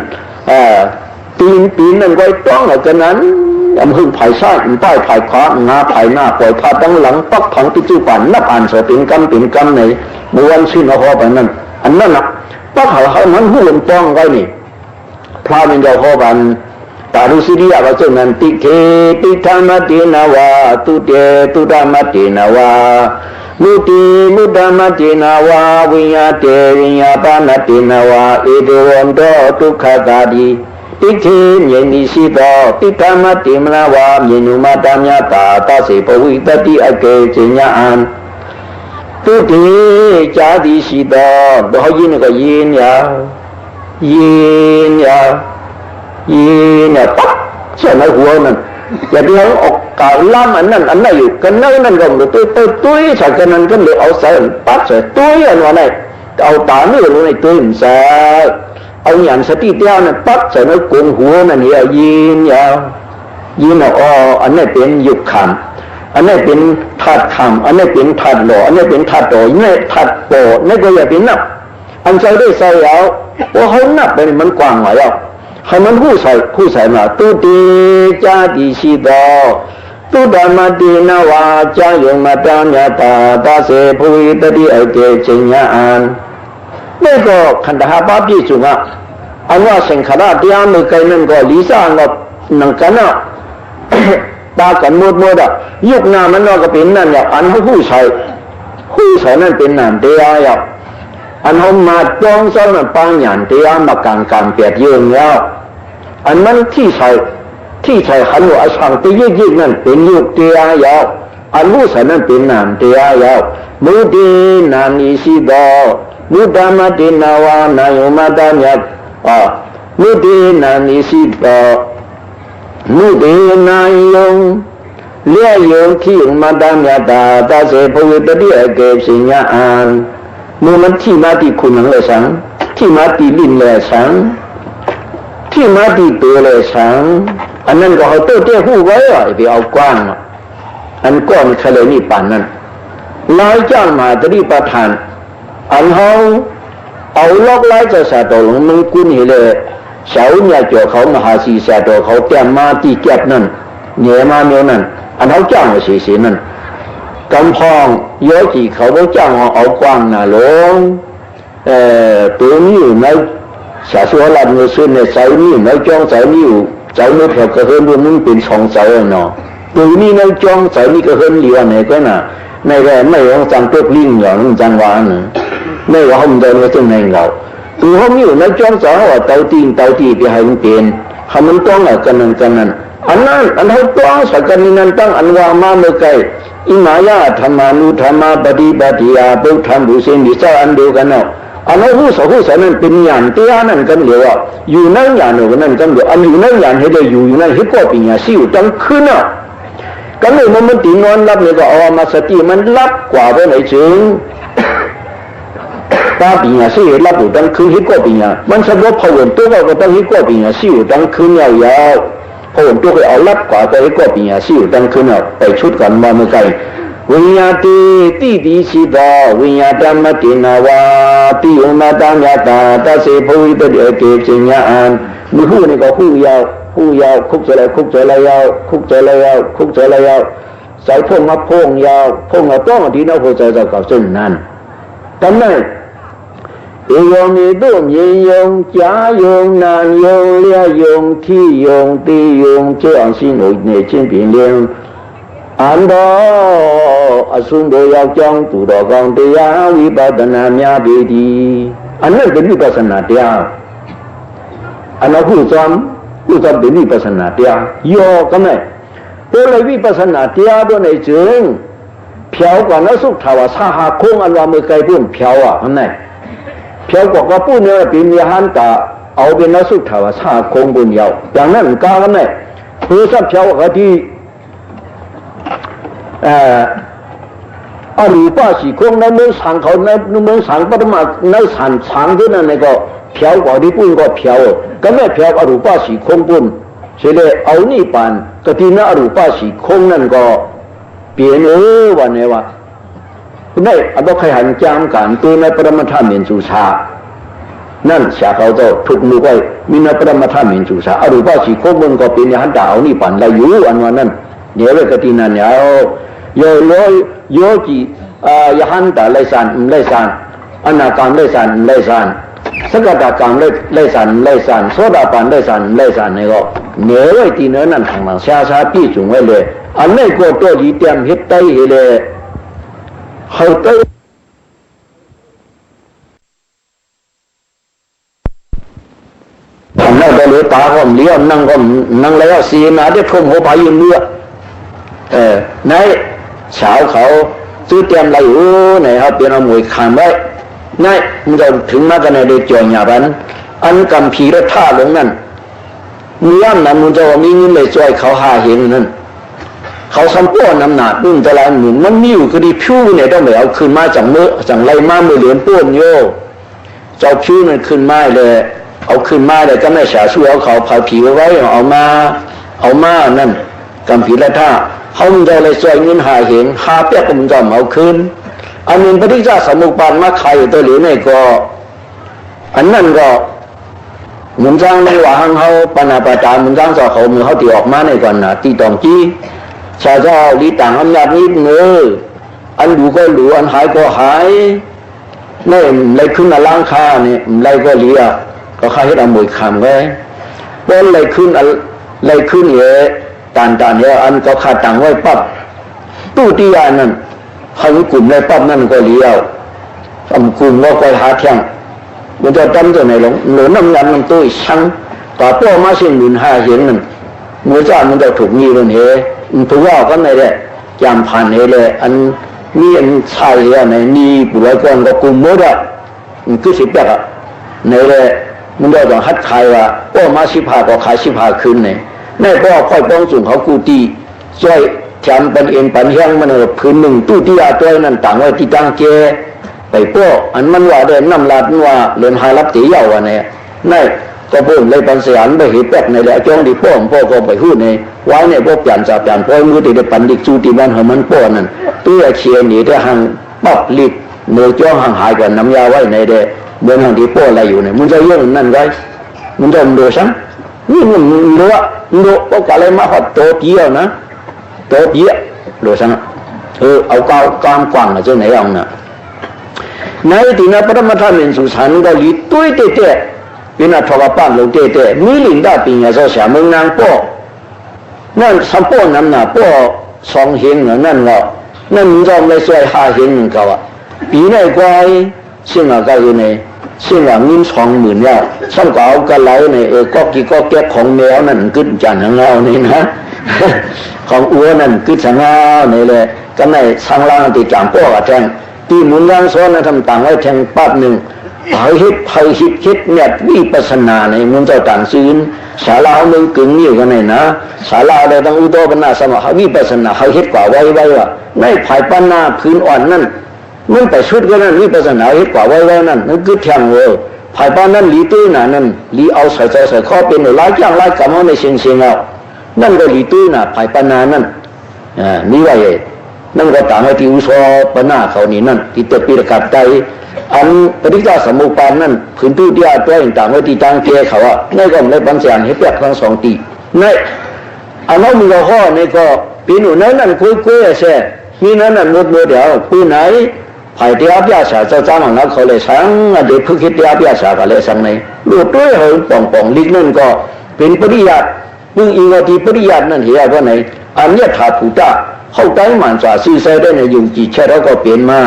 ปีนนั่นก็ต้องเอากันนั้นอำหึ่งไผ่ซ้ายป้ายไผ่ขวางาไผ่หน้าปล่อยพาตั้งหลังปักถังติจูปั่นนับอ่านสติงกำใน เมื่อวันสิ้นเอาไปนั่นอันนั้นนะปักเขามันหูลมป้องไว้นี่พระมินเจ้าขอบันตารุสิริยะพระเจ้านั้นติเขปิธรรมตินาวาตุเตตุธรรมตินาวามุติมุตตมตินาวาวิญญาเตวิญญาปานตินาวาเอเดวันโตทุกขตาดีติเขမြင်သည်ရှိသောပိဋကမတိမနာဝါမြင်ညူမတမြတ်တာသစေပဝိတတိအကေကျင်ညာံတုတိကြာသည်ရှိသောဘောကြီးနကယင်းညာปั๊บใช่ไหมหัวนั่นอย่าไปเอาออกกาล่ามอันนั้นอยู่กันนั่นก็มันตุ้ยใส่กันนั้นก็เลยเอาใส่ปั๊บใส่ตุ้ยอันว่าไหนเอาตาไม่รู้ในตุ้ยมันใส่เอาอย่างสติเดียวนั่นปั๊บใส่ในกงหัวนั่นเนี่ยยีนอ๋ออันนี้เป็นยุคคำอันนี้เป็นทัดคำอันนี้เป็นทัดหล่ออันนี้เป็นทัดโตอันนี้ทัดโปนี่ก็อย่าเป็นนับอันใส่ได้ใส่แล้วว่าเขานับไปมันกว้างไว้แล้วให้มันผู้ใส่มาตุติจาติสิโตตุธรรมตินาวาจายุมตามยตาตาเสภูวิตติอเกจิญญาอันนี่ก็ขันธาปาปิสุงะอันว่าสังขารเตียมือไกนั่นก็ลิซ่าก็นังกันนะตากันมุดอ่ะยุคหน้ามันก็เป็นนั่นอย่างอันผู้ใส่นั่นเป็นนั่นเดียอย่างอันเขามาจ้องซ้อนมันปังหยันเตียมากางเปียดเยื่อแล้วอันนั้นที่ใส่ขันว่าอสังติยิ่งนั่นเป็นยุคเตียยาวอันรู้ใส่นั่นเป็นนามเตียยาวมุตินานิสิโตมุตตมตินาวานายุมาตามยัตมุตินานิสิโตมุตินายุงเลี้ยยงที่ยุมาตามยัตตาตาเสภวิตติอเกสิญญาอันเมื่อมันที่มาที่คุณนั่งเลยสังที่มาที่ลิ้นเลยสังที่มาที่ตัวเลยสังอันนั้นก็เขาโต้เตี้ยหูไว้ไปเอากว้างอันก้อนทะเลนี่ป่านนั้นลายจ้างมาตรีประทานอันเขาเอาล็อกไล่จะสะตอหลงมึงกุนเห็นเลยเสาเนี่ยจ่อเขามหาศีสะตอเขาแก้มมาที่แก็บนั่นเหนี่ยมาเมียวนั่นอันเขาจ้างมาสีนั่นกำพองเยอะจีเขาบอกจ้างเอากว้างน่ะลงตัวนี้อยู่ในสาสุวรรณเงินซื้อในเสานี้ในจ้องเสานี้อยู่เสานี้เท่ากับเฮิร์นมึงเป็นสองเสาเนาะตัวนี้ในจ้องเสานี้ก็เฮิร์นเหลียวไหนก็น่ะในแร่ไม่ต้องจังเปลิงอย่างนั้นจังหวานไม่ว่าเขาเดินมาตรงไหนเราตัวเขาอยู่ในจ้องเสาว่าเตาตีไปให้มันเป็นเขามันต้องอะไรกันนั้นอันนั้นอันเขาต้องสักการนี้นั้นตั้งอันว่ามาเมื่อไกลอิมายาธรรมานุธรรมาปฏิบัติยาปุถามบุเสนิสาอันเดียวกันเนาะอันนั้นผู้สาวนั้นเป็นญาณเตี้ยนั่นกันเดียวอยู่นั่งญาณนั่นกันเดียวอันอยู่นั่งญาณให้ได้อยู่นั่นให้ก็เป็นญาณสิวตั้งขึ้นเนาะกันเลยมันตีนอนรับเนี่ยก็เอามาสติมันรับกว่าไปไหนจึงตาเป็นญาณสิรับอยู่ตั้งขึ้นให้ก็เป็นญาณมันสมมติพอวันตัวก็ต้องให้ก็เป็นญาณสิวตั้งขึ้นยาวพอวันตัวก็เอารับกว่าไปให้ก็เป็นญาณสิวตั้งขึ้นเนาะไปชุดกันมาเมื่อไกลวิญญาติติสิโตวิญญาตมตินาวาติโยมาตามยตาตาเสภวิตติอเกจิญญาอันมือหูนี่ก็หูยาวคุกเจริญยาวสายพงมาพงยาวพงมาต้องที่น้าหัวใจจะเก่าจนนั้นตอนนั้นเอยงมีดุมยิยงจ้ายงนานยงเลี้ยยงที่ยงตียงเจ้าสิหนุ่ยเนี่ยจิ้มปีเลี้ยงอันโดอสุนโดยาวจังตุโดกองเตียวิปัสสนาญาบีดีอันนั้นเป็นวิปัสสนาเตียอันนั้นผู้จำเป็นวิปัสสนาเตียโยก็ไม่ตัวเลยวิปัสสนาเตียตัวไหนจึงเพียวกว่านักสุขทาวาสาหาคงอันว่าเมื่อไกลพุ่นเพียวทำไงเพียวกว่าก็พูดเนี่ยเป็นยาหันตาเอาเป็นนักสุขทาวาสาหาคงบุญยาวอย่างนั้นกากันไหมเพื่อสักเพียวกว่าที่อรูปาสีคงในเมืองสังเขาในเมืองสังปฐมาในสังที่นั่นเนี่ยก็เพียวกว่าที่ปุ่นก็เพียวก็ไม่เพียวอรูปาสีคงปุ่นเฉลี่ยเอานี่ปานกตินาอรูปาสีคงนั่นก็เปลี่ยนวันนี้ว่าไม่เอาไปให้หันจามกันตัวในปรมาธรรมเมนสุชานั่นเสียเขาจะถูกมือไว้มีในปรมาธรรมเมนสุชาอรูปาสีคงปุ่นก็เป็นหันดาวนี่ปานได้อยู่อันว่านั้นเนี่ยเวกตินันเนี่ยโยจียหันตาไลสัน อนาคามไลสันไลสันสกตากามไลสันไลสันโสดาปันไลสันไลสันนี่ก็เหนือไว้ที่เนื้อนั่นทางหลังชาปีจุงไว้เลยอันนี้ก็ตัวดีเตรียมเฮ็ดไตเลยเขาไตทำได้ไปเลยตาก็เลี้ยวนั่งก็นั่งแล้วสีนาได้ทุ่มหัวไปยืนเมื่อในเช้าเขาซื้อเตรียมอะไรอยู่ไหนเขาเปลี่ยนเอาหมวยขามไว้ในมันจะถึงมากันในเดือนจอยหยาบันอันกำผีและท่าลงนั่นมีอันนั้นมันจะว่ามีเงินเลยช่วยเขาหาเห็นนั่นเขาสัมปน้ำหนักนุ่นจะลายหมุนมันมีอยู่คดีผิวเนี่ยต้องไปเอาขึ้นมาจากเมื่อจากไรมาเมื่อเหรียญป้วนโยเจ้าผิวมันขึ้นมาเลยเอาขึ้นมาเลยก็ไม่ฉาช่วยเอาเขาเผาผิวไว้เอามานั่นกำผีและท่าเขามันจะเลยช่วยเงินหาเห็นหาเปียกมันจะเอาขึ้นอันนี้ปฏิจจสมุปบาทมาใครตัวเหลือในก็อันนั่นก็เหมือนจ้างในว่าหังเขาปนาปจาเหมือนจ้างสอเขามือเขาตีออกมาในก่อนนะตีตองจี้ชาเจ้าลีต่างอำนาจนิดเนื้ออันดูก็ดูอันหายก็หายนี่เลยขึ้นมาล้างคาเนี่ยเลยก็เลียก็ข้าให้เอาหมวยคำไว้เพราะเลยขึ้นเยอะตานเนี่ยอันก็ขาดต่างไว้ปั๊บตู้ตีอันนั้นเขากลุ่มในปั๊บนั่นก็เลี้ยวทำกลุ่มก็คอยหาเที่ยงมันจะตั้งตัวไหนหลงหนุนน้ำเงินมันตัวช่างต่อตัวมาเส้นหมื่นห้าเห็นนั่นมือจ้ามันจะถูกงี้เลยมันถูกว่าก็ไม่ได้ยามผ่านเลยอันนี้อันชายเลยในนี่ปุถุชนก็กลุ่มหมดอ่ะมันคือสิบแบบอ่ะในเลยมันจะต้องฮัดขายว่าโอ้มาสิบห้าก็ขาย15คืนเนี่ยในพ่อค่อยป้องจุ่มเขากูตีช่วยจำเป็นเอ็นปันเฮียงมันพื้นหนึ่งตู้ที่อาตัวนั่นต่างไว้ที่ตั้งเจไปป้ออันมันว่าเดินน้ำลาดว่าเรียนหารับตีเยาวเนี่ยในก็พูดเลยปันเสียนไปเหตุแปกในแหละจ้องดีป้อมพ่อก็ไปพูดในไว้ในพวกยันจับยันพ่อมือตีได้ปันดิจูตีบ้านของมันป้อนั่นตัวเชียร์หนีได้หังปับลิดเนื้อจ้องห่างหายกันน้ำยาไว้ในเดเดินทางที่ป้ออะไรอยู่เนี่ยมันจะเยื่อนั่นไว้มันจะดูซ้ำนี่มันรู้ว่าก็กะเลยมาขอโตเกี่ยวนะโตเกี่ยวดูซ้ำเอากามกว้างจะไหนเอาน่ะในที่นั้นพระธรรมธรรมเป็นสุสานก็ลีตุ้ยเตะเป็นอัฐวปั้นลงเตะมีลิงได้ปีนี้จะเสียเมืองนางป้อนั่นสัมป้อนั่นน่ะป้อสองเฮงนั่นก็นั่นมันจะไม่ช่วยหาเฮงนึงก็ว่าปีไหนกว่าเสียงก็อยู่ในเสียงเงิน20,000แล้วฉันก็เอากระเหลาในก็กี่ก็แก้ของแมวนั่นขึ้นจานของเรานี่นะของอ้วนนั่นขึ้นสังเอานี่เลยก็ในสังล่างตีจามป้อแทงตีหมุนร่างซ้อนนะทำต่างไว้แทงปั๊บหนึ่งเผยฮิตเนี่ยวิปัสสนาในมันจะต่างซื้อศาลาเมืองกึ่งนี่กันเลยนะศาลาอะไรต้องอุโตปนาสมะวิปัสสนาเขาฮิตกว่าไว้ว่าในภายปั้นหน้าพื้นอ่อนนั่นมันไปชุดก็นั่นวิปัสสนาฮิตกว่าไว้นั่นนั่นคือแทงเวอภายปั้นนั้นลีตื้อน่ะนั่นลีเอาใส่ข้อเป็นหลายอย่างหลายกรรมในเชียงเอานั่นก็ลีตื้อน่ะภายปั้นนานั่นนี่ว่านั่นก็ต่างให้ที่อุโสปนาเขานี่นั่นที่เตปิรกัดใจอันปฏิจจสมุปบาทนั่นพื้นที่ที่อาตัวต่างไว้ที่ตั้งเกเขาว่าในก็ในปัญญาให้แปลกทั้งสองตีในอันนั้นมีข้อในก็ปีหนูนั่นคุยเสียมีนั้นหมดเดียวปีไหนภายที่อาพิอาสาจะจ้างของนักเขาเลยสั่งเด็กผู้คิดที่อาพิอาสาก็เลยสั่งในลูกด้วยเขาป่องลิกนั่นก็เป็นปริยัติมึงอีกทีปริยัตินั่นเหี้ยว่าไหนอันเนี้ยถาผู้จ้าเข้าใจมันจะสื่อสารได้ในยุคจีเช่เราก็เปลี่ยนมา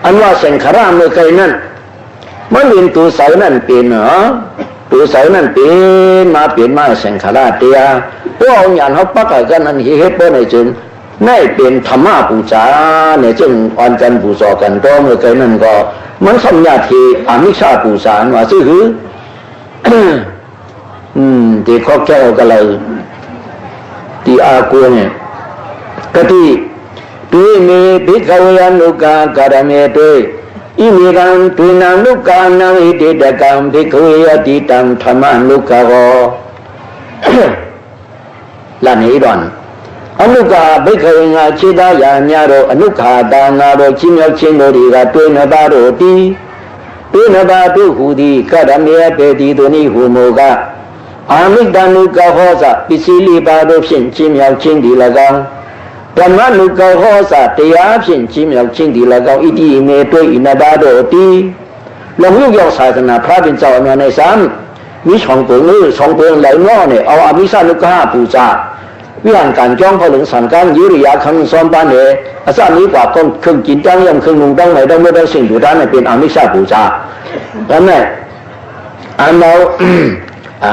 อันว่าสังขารเมื่อไกลนั่นมันเป็นตัวเสานั่นเป็นเหรอตัวเสานั่นเป็นมาเปลี่ยนมาสังขารเตียพวกเอาอย่างเขาปักกันนั่นเหตุผลในจึงนั่นเป็นธรรมะปูชาในจึงอันจันปูชากันก็เมื่อไกลนั่นก็มันสัญญาที่อามิชาปูชาว่าซื่อคือที่ข้อแก้วกันเลยที่อากูเนี่ยก็ที่ตุยเมภิกขเวนุกาการเมตุยอิมิรังตุนานุกานาวิติตกังภิกขเวยติตังธรรมานุกาโกลานิดอนอนุกาภิกขเวงาชิดายาญาโรอนุขาตานาโรชิมยชินโดริกาตุยนบาโรติตุยนบาตุหูดีการเมเปติตุนิหูโมกาอามิดานุกาโหสะปิสิลิบาโรชินชิมยชินดีละกัง ဓမ္မနုကောဟောစာတရားဖြင့်ချင်းမြောက်ချင်းဒီ၎င်းဣတိမေတွေ့ဣနဘာတို့တီလုံရုပ်ရောက်ศาสนาพระเป็นเจ้าอำนาจในสามมีช่องเปิงช่องเปิงไหลง้อเนี่ยเอาอมิสานุกะปูจาวิหารการจ้องพลึงสันการยุริยาคำซ้อมบ้านเนี่ยอาศัยนี้กว่าก็เครื่องกินตั้งยำเครื่องนุ่งตั้งไหนต้องไม่ได้สิ่งดูด้านเนี่ยเป็นอมิสาปูจาแล้วเนี่ยอันเรา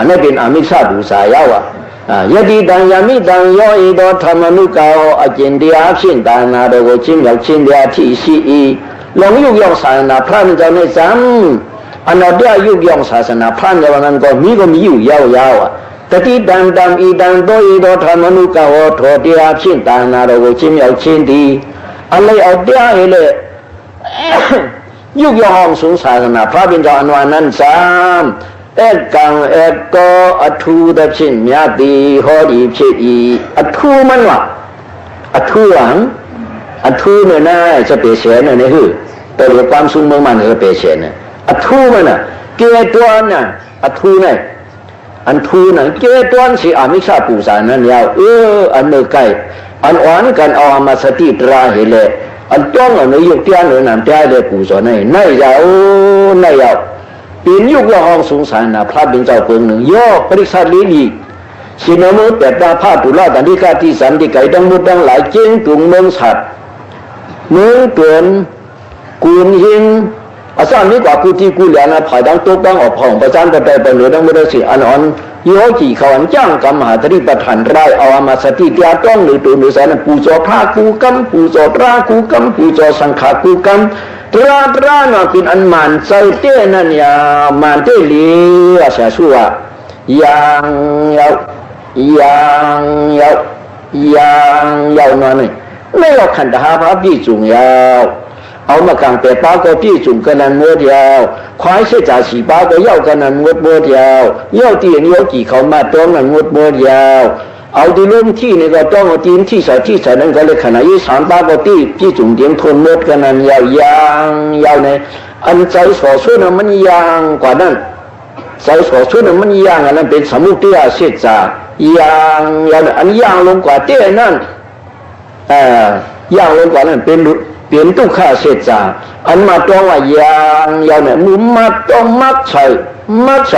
นี่เป็นอมิสาปูจายาวยติตังยามิตังโยอิโตธรรมนุกาโออจินเดียพินตานาโดโกชิมยาวชินเดียที่สีหลงยุกยองศาสนาพระนี่เจ้าในสามอันนั้นเดียยุกยองศาสนาพระในวันนั้นก็มีอยู่ยาวตติตังตัมอีตังโตอิโตธรรมนุกาโอโทเดียพินตานาโดโกชิมยาวชินดีอะไรเอาเดียให้เลยยุกยองสูงศาสนาพระเป็นเจ้าอันวันนั้นสามเอ็ดกังเอ็ดก็อัทูดชินมีดีฮอดีเชอีอัทูมันวะอัทูหลังอัทูเนี่ยนะจะเปลี่ยนเสียเนี่ยนี่คือแต่เรื่องความสูงมันจะเปลี่ยนเสียเนี่ยอัทูมันน่ะเกตัวน่ะอัทูเนี่ยอันทูน่ะเกตัวสิอามิชาปูสานั่นยาวอันเมื่อไกลอันอ่อนกันเอามาสติตราเฮเลอันจ้องอันยุกเตี้ยนนั่นใจเลยปูสอนให้ไม่ยาวไม่ยาวเป็นยุคละห้องสงสารนะพระเป็นเจ้าเพิงหนึ่งย่อปริษัทลีลีสินมุตแต่ตาผ้าตุลาตันทิกาที่สันติไก่ดังมุดดังหลายเจ้งตุงเมืองสัตว์เมืองเตือนกุนหินอาศัยนี้กว่ากูที่กูเหลือนะผ่ายดังตุ๊กดังออกผ่องประจานประเตยประเหลือดังไม่ได้สิอันอ่อนย่อจีเขาอันจ้างกรรมหาธริประธานไรเอาอามาสติเตียต้องหรือตัวหรือสารปูโจพระกูกัมปูโจตรากูกัมปูโจสังขากูกัมตราน่ะเป็นอันมันใจเต้นั่นยามันเต้ลีอาศัยชัวยางยาวนอนนี่ไม่เราขันตาพระพี่จุงยาวเอามากางเปป้าก็พี่จุงกันนั้นมัวเดียวควายเสียจ่าสีป้าก็เย้ากันนั้นมัวเดียวเย้าตีนเย้ากี่เขามาต้องนั้นมัวเดียวเอาที่ลุ่มที่นี่ก็ต้องเอาตีนที่ใส่นั้นก็เลยขนาดยี่สามป้าก็ตีพี่จุงเดียงทนมดกันนั้นยาวในอันใจสอส่วนมันยางกว่านั้นใจสอส่วนมันยางอันนั้นเป็นสมุติยาเสียจ่ายางอันยางลงกว่าเต้นั่นยางลงกว่านั้นเป็นตุข่าเสียจ่าอันมาต้องว่ายางเนี่ยมุมมาต้องมักใส่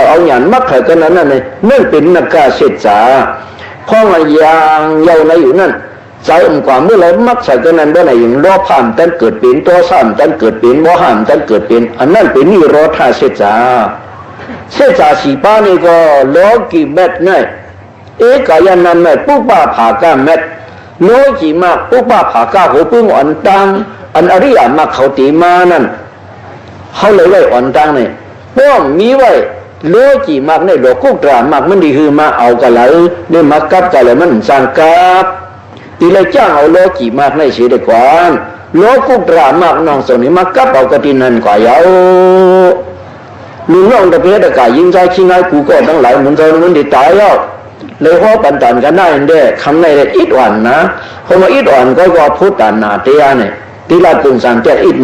เอาหยันมักใส่กันนั้นนั่นเป็นนักกาเสียจ่าข้องยางในอยู่นั่นใจกว่าเมื่อไรมักใส่กันนั้นได้ไหนอย่างรอผ่านตั้งเกิดเป็นตัวซ้ำตั้งเกิดเป็นโมหันตั้งเกิดเป็นอันนั้นเป็นนิโรธาเสียจ่าสีป้านี่ก็โลกีเม็ดเนี่ยเอกายานันเม็ดปุ๊บป้าผากาเม็ดโลกีมากปุ๊บป้าผากาหัวพึ่งอ่อนตังอันอริยมรรคเขาตีมานั่นเขาเลยไว้อ่อนตังเนี่ยป้อมมีไว้โลกีมากเนี่ยโลกุตรามากมันดีคือมาเอากันเลยเนี่ยมากับกันเลยมันสังกับตีเลยจ้างเอาโลกีมากในเสียดีกว่าโลกุตรามากน้องสนิมากับเอากระตินันกว่ายาวลุงน้องตะเพียตะกายยิงใจขี้ง่ายกูก็ทั้งหลายมันใจมันดีตายแล้วเลยหัวปันตันกันได้เด้คำในอิดอ่อนนะคำว่าอิดอ่อนก็ว่าพูดตันนาเตียเนี่ยที่ลาตุงสันเจอิน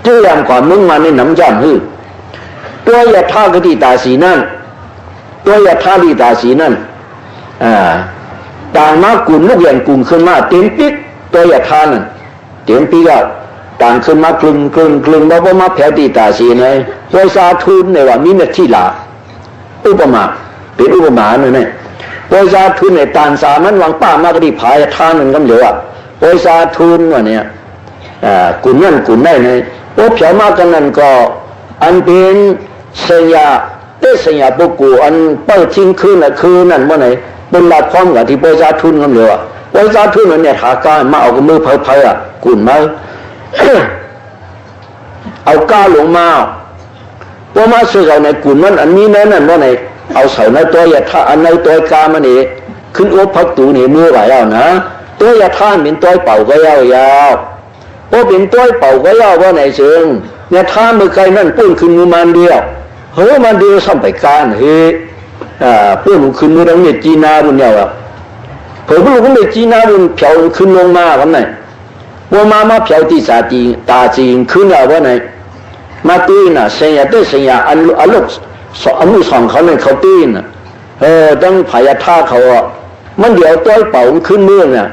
เจ้าอย่างความมุ่งมันในน้ำจำฮือตัวยาท่ากติตาสีนั่นตัวยาท่าดีตาสีนั่นต่างมากุนลูกอย่างกุนขึ้นมาเต็มปิ๊กตัวยาท่านั่นเต็มปิ๊กอ่ะต่างขึ้นมาคลึงแล้วก็มาแผ่ตีตาสีในโยซาทุนในว่ามีเม็ดที่ลาอุปมาเป็นอุปมาเนี่ยโยซาทุนในตานสามันวางป้ามากระดิพายท่านั่นก็เหลือโอยซาทุนว่าเนี่ยกุนนั่นกุนได้เนี่ยโอ้เผียวมากกันนั่นก็อันเป็นสัญญาสัญญาปุกูอันเปิดทิ้งคืนนั่นเมื่อไหร่บนหลักความกับที่โอยซาทุนก็เหลือโอยซาทุนเนี่ยขาก้ามาเอากับมือเพยกุนมาเอาก้าลงมาว่ามาเสือในกุนนั่นอันนี้นั่นเมื่อไหร่เอาใส่ในตัวยาท่าอันในตัวกามันนี่ขึ้นโอพักตูนี่มือไหวแล้วนะตัวยาท่านเป็นตัวเป่าก็ยาวเพราะเป็นตัวเป่าก็ยาวว่าไหนเชิงเนี่ยท่ามือไกลนั่นปื้นขึ้นมือมันเดียวเฮ้ยมันเดียวซ้ำไปการเฮ้ปื้นขึ้นมือแล้วเนี่ยจีนาบุญเนี่ยว่ะเผื่อพวกเนี่ยจีนาบุญเผาขึ้นลงมาวันไหนว่ามาเผาที่ตาจีนขึ้นแล้วว่าไหนมาตีน่ะเสียอันลูกอันลูกสองเขาเนี่ยเขาตีน่ะตั้งพายาท่าเขาอ่ะมันเดี๋ยวตัวเป่าขึ้นเมืองเนี่ย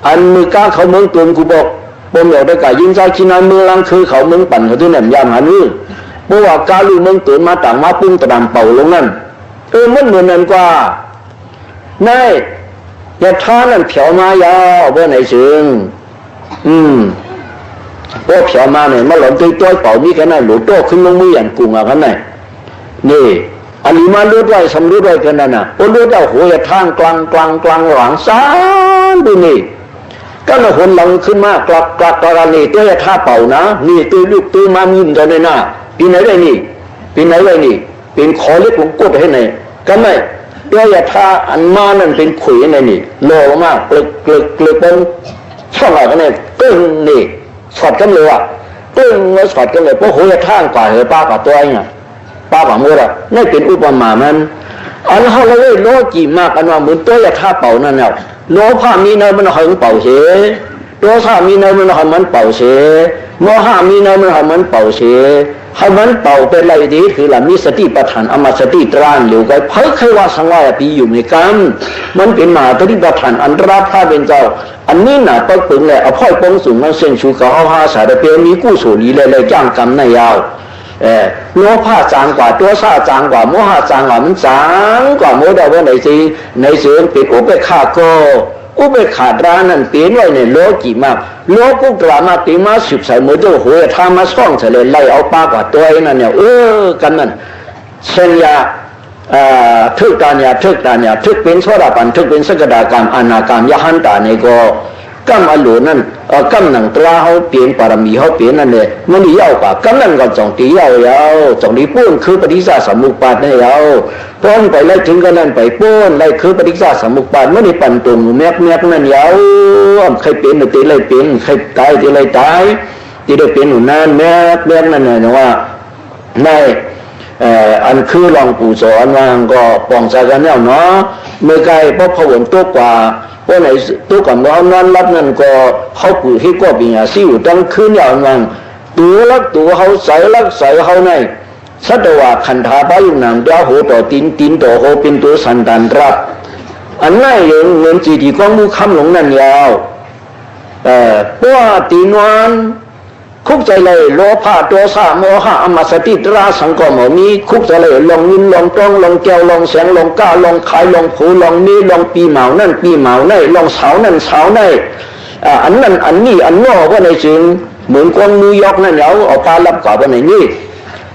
อันมือกาเขาเมืองตุนกูบอกปมเหล่าได้กายิงใจขี้นายเมืองลังคือเขาเมืองปั่นเขาที่แหนมยามหันมือเพราะว่ากาลูเมืองตุนมาต่างมาปุ้งตะดำเป่าลงนั่นมันเหมือนนั่นกว่านายอย่าท้านั่นเผียวมายาวเพื่อไหนซึ่งพวกเผียวมาเนี่ยมาหล่นตัวเป่านี่กันนั่นหลุดโต้ขึ้นลงมืออย่างกุ้งอ่ะกันไหนนี่อันนี้มารู้ด้วยสำรู้ด้วยกันนั่นน่ะโอ้รู้ได้โหยทางกลางหลังซ้ายดูนี่ก็น่ะคนหลังขึ้นมากลักนี่ตัวอย่าท่าเป่านะนี่ตัวลูกตัวมามินตอนนี้น่ะปีไหนได้นี่ปีไหนได้นี่เป็นขอเล็กหลวงกดให้ไหนกันไหนตัวอย่าท่าอันมานั่นเป็นขุยในนี่โลมากเกลึกเป็นช่องอะไรกันเนี่ยตึ้งนี่สอดกันเลยอ่ะตึ้งแล้วสอดกันเลยเพราะโหยท่างกว่าเหรอป้ากับตัวเองอ่ะป้ากับมือละนี่เป็นอุปมามันอันเขาเลยโลกี่มากอันว่าเหมือนตัวอย่าท่าเป่านั่นเนี่ยโลภะมีเนยมันหึงเป่าเสียโลภะมีเนยมันหึงมันเป่าเสียโมหะมีเนยมันหึงมันเป่าเสียให้มันเป่าเป็นไรดีคือละมีสติปัฏฐานอมสติตรานหรือไงเพิ่งเคยว่าสังวายปีอยู่ในกันมันเป็นมหาสติปัฏฐานอันราพาเป็นเจ้าอันนี้น่ะต้องปึงเลยเอาพ่อยปงสูงมันเส้นชูเขาเอาหาสารเปียมีกู้สูรีเลยจ้างกรรมในยาวโลภะจางกว่าตัวซาจางกว่าโมหะจางกว่ามันจางกว่าโมดว่าในสิในเสือเป็นอุเบกขาโกอุเบกขาดรานั่นเป็นไว้ในโลกี่มากโลกุตระมาติมาสืบสายโมโดโหยทามาซ่องเฉลยไล่เอาปากกว่าตัวนั่นเนี่ยกันนั่นเช่นยาทึกตาเนี่ยทึกเป็นโสดาปันทึกเป็นสกทาคามอนาคามยหันตาในก็กำอรูนั่นกำหนังตราเขาเปลี่ยนปารมีเขาเปลี่ยนนั่นเลยมันนี่ยาวกว่ากำนั่นก็จ่องตียาวจ่องตีป้วนคือปฏิสัสสมุปบาทนี่ยาวป้อนไปไล่ถึงกันนั่นไปป้วนไล่คือปฏิสัสสมุปบาทมันนี่ปั่นตุ่มแมกนั่นยาวใครเปลี่ยนตีไล่เปลี่ยนใครตายตีไล่ตายตีได้เปลี่ยนหนุนนั่นแมกนั่นเนี่ยว่าในอันคือหลวงปู่สอนว่าก็ปองใจกันแล้วเนาะเมื่อไกลเพราะผวนตัวกว่าเพราะไหนตัวกับน้องนั้นรับนั่นก็เขาปู่ให้ก็เป็นอย่างซิ่วตั้งคืนอย่างนั้นตัวรักตัวเขาใส่รักใส่เขาในสัตวะขันธาพายุนามดาวโหต่อตินต่อโหเป็นตัวสันตันรับอันนั้นเองเงินจีดีกองมือคำหลงนั่นยาวเพราะว่าตีนวันคุกใจเลยโลภะโทสะโมหะอมสติตราสังกมมีคุกใจเลยลองยินลองต้องลองแก้วลองแสงลองก้าลองขายลองผูลองนี้ลองปีเหมานั่นปีเหมาในลองเสานั่นเสาในอันนั้นอันนี้อันนอกว่าในจึงเหมือนกองมือยกนั่นเอาปลาลับกว่าว่าในนี้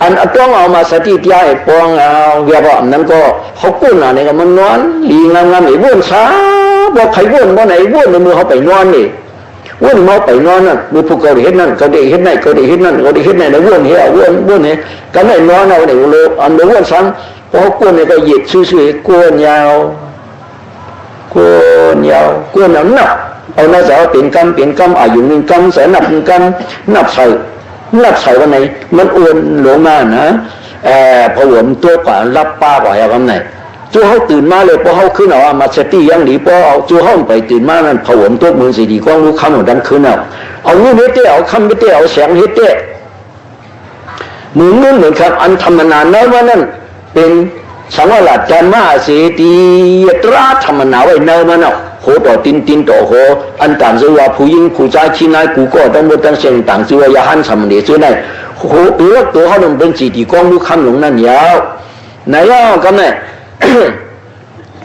อันต้องเอามาสติยาไอ้ปองเอาเวียบอันนั้นก็เขากู้น่ะเนี่ยมันนอนลีงามไอ้บ้วนซาบอกใครบ้วนบ่ไหนบ้วนในมือเขาไปนอนนี่ว่นมาไปนอนนั่นมือผู้เกาหลีเห็นนั่นเกาหลีเห็นนั่นเกาหลีเห็นนั่นเกาหลีเห็นนั่นแล้วว่นเหี้ยว่นเนี่ยกันไหนนอนเอาไหนโลอันเดียวว่นซ้ำพอก้นเนี่ยก็เหยียดซื่อๆก้นยาวก้นหนักเอาหน้าสาวเปลี่ยนกำอายุหนึ่งกำแสนนับหนึ่งกำนับใส่วันไหนมันอ้วนหลงมานะพอหวนตัวกว่ารับป้ากว่าอย่างนั้นไหนจู่เขาตื่นมาเลยพอเขาขึ้นเอามาสติยังหนีพอเอาจู่เขาไปตื่นมานั่นผวมตัวมือสีดีกว้างรู้คำของดันขึ้นเอาเงี้ยเฮ็ดเตะเอาคำเฮ็ดเตะเอาแสงเฮ็ดเตะเหมือนครับอันธรรมนานนั้นว่านั่นเป็นสังวรจันมาเสตีตราธรรมนาไว้เนินมันโหต่อตินต่อโหอันต่างเสียว่าผู้หญิงผู้ชายที่นายกูก็ต้องบ่ต้องเสียงต่างเสียว่ายาหันสมเด็จเสียได้โหตัวเขาต้องเป็นสีดีกว้างรู้คำหลงนั่นยาวไหนอ่ะกันเนี่ย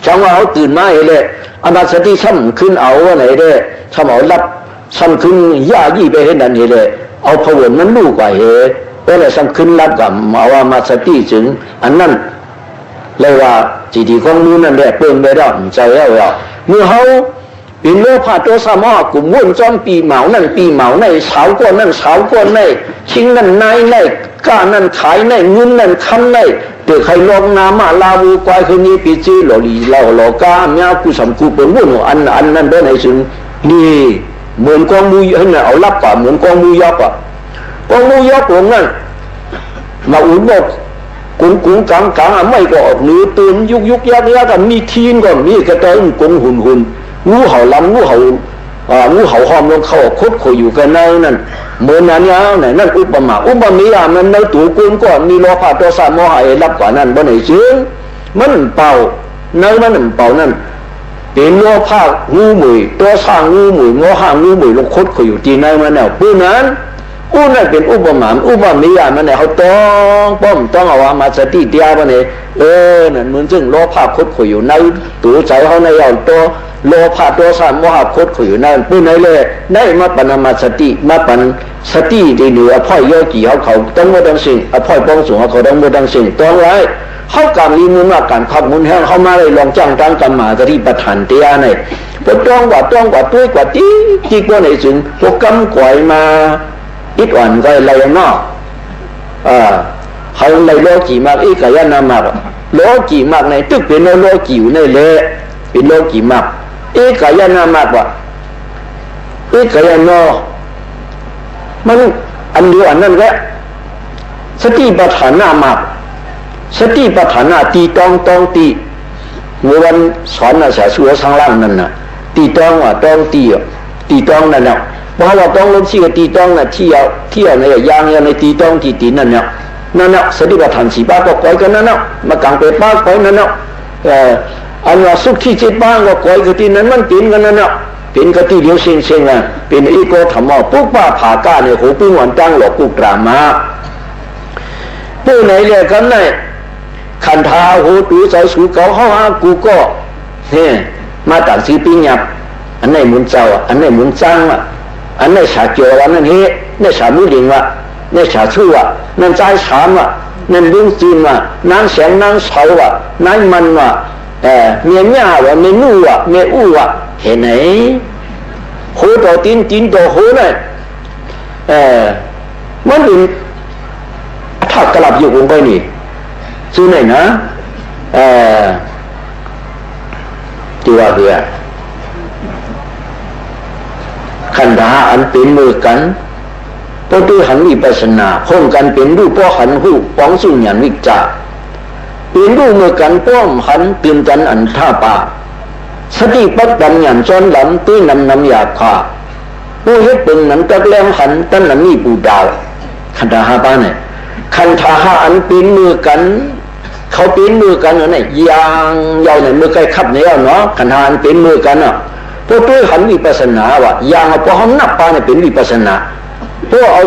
จังว่าเขาตื่นมาเลยอนาสติซ้ำขึ้นเอาว่าไหนเด้ซ้ำเอารับซ้ำขึ้นย่ายี่ไปเห็นนั่นเลยเอาผวนมันลูกไปเหตุก็เลยซ้ำขึ้นรับกับเอาว่ามาสติถึงอันนั้นเลยว่าจีดีของนู้นนั่นแหละเปิ่งไปได้ใจแล้วเมื่อเขาเป็นโลภะโทสะโมหะกลุ่มว่นจ้อมปีเหมานั่นปีเหมาในเสาก้นนั่นเสาก้นในชิงนั่นนายในก้านั่นขายในเงินนั่นคำในเด็กใครลองนามาลาวูกวายคนนี้ปีจีหล่อลีหล่อกาเมียกูสำกูเป็นวุ่นอันนั้นได้ไหนซึ่งนี่เหมือนกองมือให้เนี่ยเอาลับป่ะเหมือนกองมือยกป่ะกองมือยกหลงนั่นมาอุ่นบอกกุ้งกลางไม่ก็ออกหรือตื่นยุกยักกันมีทีนก็มีกระต่ายกุ้งหุ่นงูเห่าลำงูเห่าหอมลงเข้าคดอยู่กันนั่นเหมือนนั้นเนี่ยนั่นอุปมามันในตัวกุ้งก็มีโลภะโทสะโมหะรับกว่านั้นบ่ไหนจึงมันเป่ามันเป่านั่น เป็นโลภะงูหมุยตัวสร้างงูหมุยโมหะงูหมุยลงคดเขาอยู่ที่ไหนมันเนี่ยผู้นั้นผู้นั้นเป็นอุปมาอุปมิยามันเนี่ยเขาต้องป้อมต้องเอามาสติเดียมันเนี่ยนั่นเหมือนจึงโลภะคดเขาอยู่ในตัวใจเขาในเอาตัวโลภะตัวสร้างโมหะคดเขาอยู่นั่นผู้ไหนเลยได้มาปนมาสติมาปนสติที่เหนือพ่อยโยกี่เขาต้องไม่ต้องสิ่งพ่อยป้องสูงเขาต้องไม่ต้องสิ่งต้องไรเขาการลีมุนว่าการขับมุนแห้งเขามาเลยลองจ้างตั้งกรรมาสติประธานเตียเนี่ยพวกต้องกว่าตุ้ยกว่าที่พวกไหนจึงพวกกำก่อยมาอิดอ่อนก็อะไรเนาะเขาเลยโลกี่มากอีกกายนามากโลกี่มากในตึกเป็นโลกี่อยู่ในเละเป็นโลกี่มากอีกกายนามากว่าอีกกายนอมันอันเดียวอันนั้นแหละสติปัฏฐานามากสติปัฏฐานตีต้องตีเมื่อวันสอนน่ะเสียชัวข้างล่างนั่นน่ะตีต้องว่าต้องตีต้องนั่นน่ะเพราะว่าต้องลงชื่อตีต้องน่ะเที่ยวในยางในตีต้องตีนั่นเนี่ยนั่นน่ะสติปัฏฐานสี่ป้าก็ก้อยกันนั่นน่ะมากางไปป้าก้อยนั่นน่ะอันว่าสุขที่จิตบ้างก็ก้อยกันที่นั้นมันเป็นกันนั่นน่ะเป็นกติเดียวเซ็งอ่ะเป็นอีโกธรรมะปุ๊บป้าผ่าก้าเนี่ยโหปิ้งหวานตั้งหลอกกุกดรามาผู้ไหนเรียกกันไหนขันธาโหตูใจสูเก่าเข้าหากูก็มาตัดสีปิ้งหยับอันไหนมุนเจ้าอันไหนมุนจ้างอ่ะอันไหนฉาเกี่ยวอันนั้นเฮ้เนี่ยฉามุลิงว่ะเนี่ยฉาชื่อว่ะนั่นใจฉามว่ะนั่นดึงจีนว่ะนั่นแสงนั่นเสาว่ะนั่นมันว่ะเมียหญ้าว่ะเมียนู่ว่ะเมียอู้ว่ะเห็นไหนโหต่อตีนต่อโหเลยมันเป็นถ้ากลับอยู่ลงไปนี่ซื้อไหนนะที่ว่าคือขันธาอันเป็นมือกันพอตัวหันวิปัสสนาห้องกันเป็นรูปป้อหันหูป้องสุ่งหยันวิจารเป็นรูปมือกันป้อมหันตื่นกันอันท่าป่าสติปัฏฐานหยันจนหลังตื้นำอยากขาผู้เฮ็ดเป็นนั้นก็แรงหันตั้นนั้นนี่ปูดาวขันธาป้าเนี่ยขันธาอันเป็นมือกันเขาเป็นมือกันเนาะยางยาวเนี่ยมือใกล้ขับเนี่ยเนาะขันธาอันเป็นมือกันเนาะพวกตัวหันวิปัสสนาว่ะยางพอเขานับปาเนี่ยเป็นวิปัสสนาพวกเอา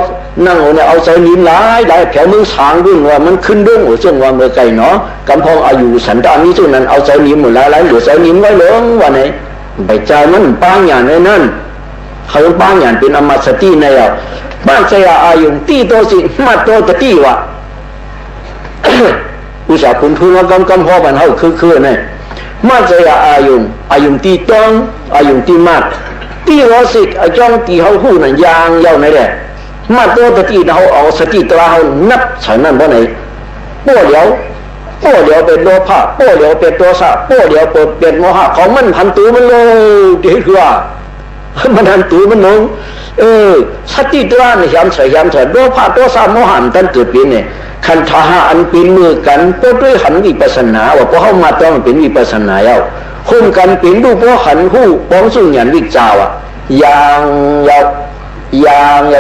นั่งเนี่ยเอาใจนิ้มหลายแถวมือสางด้วยว่ามันขึ้นด้วยหัวเจ้าว่ามือไก่เนาะกำพองอายุสันดานนี้จุดนั้นเอาใจนิ้มหมดหลายเหลือใจนิ้มไว้เหลือว่าไหนใบใจมันป้างอย่างในนั้นเขาป้างอย่างเป็นอมตะสติในอ่ะบ้านใจอายุตีโตสิมาโตตะตีว่ะอุตสาหคุณทุนว่ากำพอบันเฮาคือเนี่ยมาใจอายุตีต้องอายุตีมากตีรอสิไอ้จ้องตีเขาหู้นั่นยางยาวไหนแหละมาโตตะตีเขาเอาสติตราเขานับฉันนั่นเพราะไหนป้อเดียวเป็นโลภะป้อเดียวเป็นโทสะป้อเดียวเป็นโมหะของมันพันตูมันเลยเดี๋ยวคือว่ามันพันตูมันลงสติตราเนี่ยย้ำใส่โลภะโทสะโมหะมันตั้งเกิดเป็นเนี่ยขันธาอันเป็นมือกันก็ด้วยหันวิปัสสนาว่าพอเข้ามาต้องเป็นวิปัสสนาแล้วคุ้มกันเป็นรูปเพราะหันหู้ป้องสุ่งหยันวิจาวอ่ะอย่าง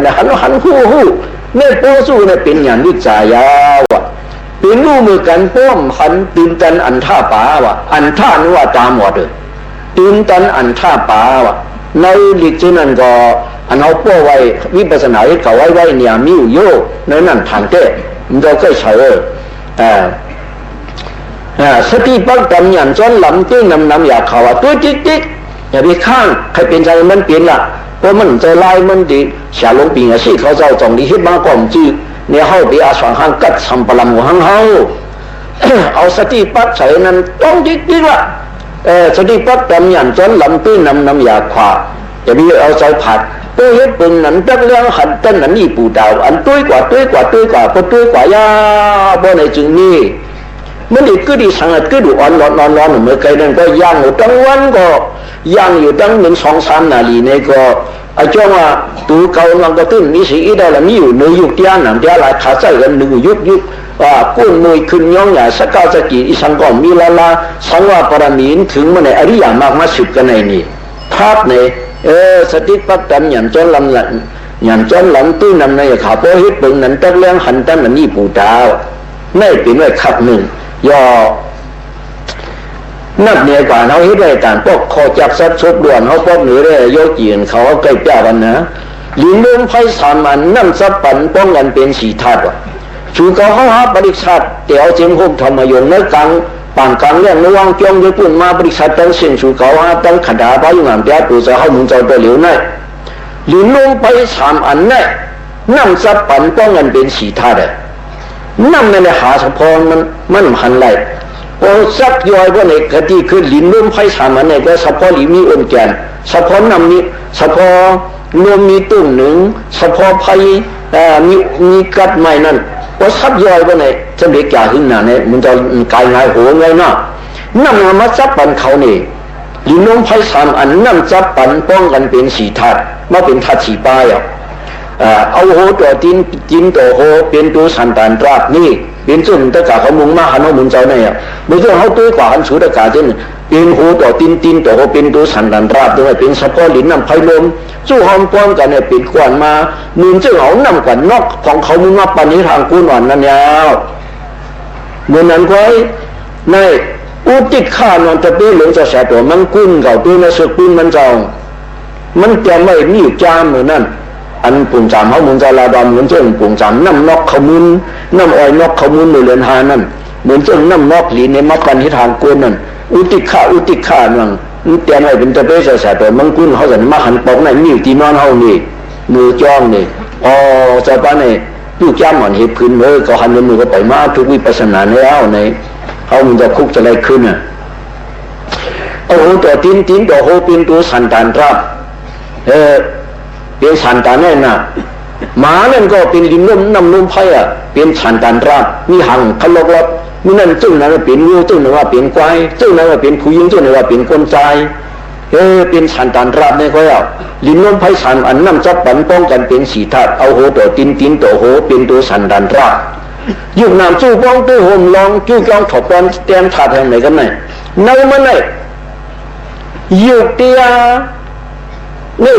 นะหันหู้เนี่ยป้องสุ่งเนี่ยเป็นหยันวิจายาวอ่ะเป็นรูปมือกันป้อมหันตื่นตันอันท่าป่าว่ะอันท่านว่าตามหมดเลยตื่นตันอันท่าป่าว่ะในลิจนั้นก็อันเอาป้อไว้วิปัสสนาที่เขาไว้เนี่ยมิวโยในนั้นทางเต้มันก็ใกล้เฉยสติปัฏฐานอย่างจนหลังตื้นำอยากเขาว่าตัวจิ๊กอย่าไปข้างใครเป็นใจมันเปลี่ยนละเพราะมันใจลายมันดีเสียลงปีอ่ะสิเขาเจ้าจงดีฮิตมากกว่าจีเนี่ยเขาไปอาสวงห้างกัดสัมปลาหมูห้างเขาเอาสติปัฏฐานนั้นต้องจิ๊กละสติปัฏฐานอย่างจนหลังตื้นำอยากขวาอย่าไปเอาใจผัดตัวเฮ็ดเป็นนั้นจักเรื่องหันต้นนั้นนี่ปูดาวอันตุ้ยกว่าพอตุ้ยกว่ายาบ่ในจึงนี่มันอีกก็ดีสังเกตก็ดูอ่อนร้อนเมื่อไกลนั่นก็ย่างอยู่ทั้งวันก็ย่างอยู่ตั้ง1-2-3 นาทีนี่ก็ไอ้จ้องว่าตูเก่าลังก็ตื้นมีสีอีได้ละมีอยู่ในยุคเดียวนั้นเดียวหลายขาใจกันหนึ่งยุคกุ้งมวยขึ้นย่องใหญ่สักเก้าสกีอีสังก็มีละสังว่าปรมีนถึงมันในอริยมากมาสุดกันในนี่ภาพในสติปัฏฐานอย่างจนลำตื้นำในขาโพหิตปึงนั้นตั้งเรื่องหันตั้งนี่ปูดาวไม่เป็นไว้ขับหนึ่งย่อ นับเนี่ยก่อนเขาเฮ็ดได้ต่างพวกคอจักสัตว์ชดด่วนเขาพวกหนือได้โยกีนเขาใกล้เป้ากันนะลินลมไพ่สามันนั่นสับปันป้องกันเป็นสีธาตุชูเขาหาบริษัทเดี๋ยวเจมพวกธรรมยงในกลางปางกลางเรื่องระวังจงญี่ปุ่นมาบริษัทตั้งเส้นชูเขาหาตั้งขดาพายุงามเดียตัวจะให้มึงเจ้าตัวเหลวนั่นลินลมไพ่สามอันนั่นนั่นสับปันป้องกันเป็นสีธาตุนั่นในหาสะพอนมันหันไหลโอ้ซักย่อยว่าในคดีคือลินลมไพ่สามอันเนี่ยก็สะพอลิมีอ่อนแกนสะพอนนำนี้สะพอลมมีตุ้งหนึ่งสะพอไพ่มีกัดไม้นั่นว่าซับย่อยว่าในจะเด็กจ่าขึ้นหนาเนี่ยมันจะกายง่ายหัวไงนะนั่นมาซับปันเขาเนี่ยลินลมไพ่สามอันนั่นซับปันป้องกันเป็นสีธาตุมาเป็นธาตุสีป้ายเอาโหตัวจินตัวโหเป็นตัวสันตานตราบนี่เป็นส่วนตะกาเขามุงมาหันเอามุงเจ้าเนี่ยไม่ใช่เขาตัวกว่าหันสูตะกาเช่นเป็นโหตัวจินตัวโหเป็นตัวสันตานตราบด้วยเป็นสะพอลิ้นน้ำไผ่ลมสู้หอมป้อนกันเนี่ยปิดกวนมามือเจ้าเขานำกวนนอกของเขามุงมาปานนี้ทางกู้นวันนั่นยาวเมื่อนั้นก็ในอุติดข้านอนตะเป้หลงจะแสตัวมันกุ้นเก่าตัวในสุกุนมันเจ้ามันแกไม่มีอยู่จามเหมือนนั่นอันปุ่งจามเขามุนจะลาดำเหมือนเจ้าปุ่งจามน้ำนอกเขามุนน้ำอ้อยนอกเขามุนมือเรือนหานั่นเหมือนเจ้าน้ำนอกหลีในมักกันที่ทางกวนนั่นอุติข้านั่งเตียนไว้เป็นตะเป้แสบๆมันกุ้นเขาสันมาหันปอกในมีอยู่ที่นอนเขานี่มือจ้องนี่อ๋อจะป้าเนี่ยลูกจ้ามหอนเห็บขึ้นเลยเขาหันมือก็ไปมาทุกวิปัสสนาในเอาในเขามันจะคุกจะอะไรขึ้นอ่ะโอ้โหตัวตีนตัวโหเป็นตัวสันตานรับเป็นสันตานแน่น่ะหมานั่นก็เป็นลิ้นนุ่มน้ำนุ่มไพ่อะเป็นสันตานรับมีหังขลกลบมีนั่นจึงนั้นเป็นงูจึงนั้นว่าเป็นควายจึงนั้นว่าเป็นผู้หญิงจึงนั้นว่าเป็นคนใจเป็นสันตานรับเนี่ยก็เอาลิ้นนุ่มไพ่สันอันน้ำจับปันป้องกันเป็นสีธาตุเอาโหตัวตีนตัวโหเป็นตัวสันตานรับยุคน้ำจู้ป้องตู้ห่มลองจู้จ้องถกกันเตรียมถาดแห่งไหนกันไหนในมันไหนยุคเตียนี่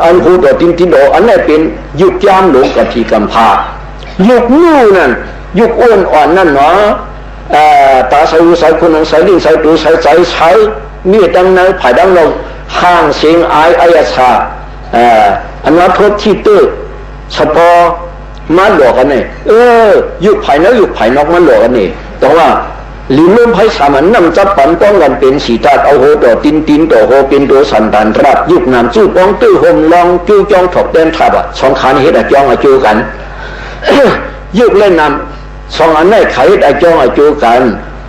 อันโหตัวตีนโดอันนี้เป็นยุคยามหลงกับทีกำพายุคนู่นั่นยุคอ้วนอ่อนนั่นเนาะตาใส่หูใส่คนใส่ลิ้นใส่ตัวใส่มีดังนั้นผ่ายดังลงห้างเสียงอายชาอันนั้นทดที่ตื้อเฉพาะมาหลอกกันนี่ยุคภายในยุคภายนอกมาหลอกกันนี่แต่ว่าลิ้นลมไพ่สามันนำจับปันป้องกันเป็นสีธาตุเอาโหตัวตีนตัวโหเป็นตัวสันตานรับยุคน้ำจู้ป้องตื้อห่มลองจู้จ้องถกเต้นทับสองขานี่เฮ็ดจ้องจู้กัน ยุคเล่นน้ำสองอันนี้ไขจ้องจู้กัน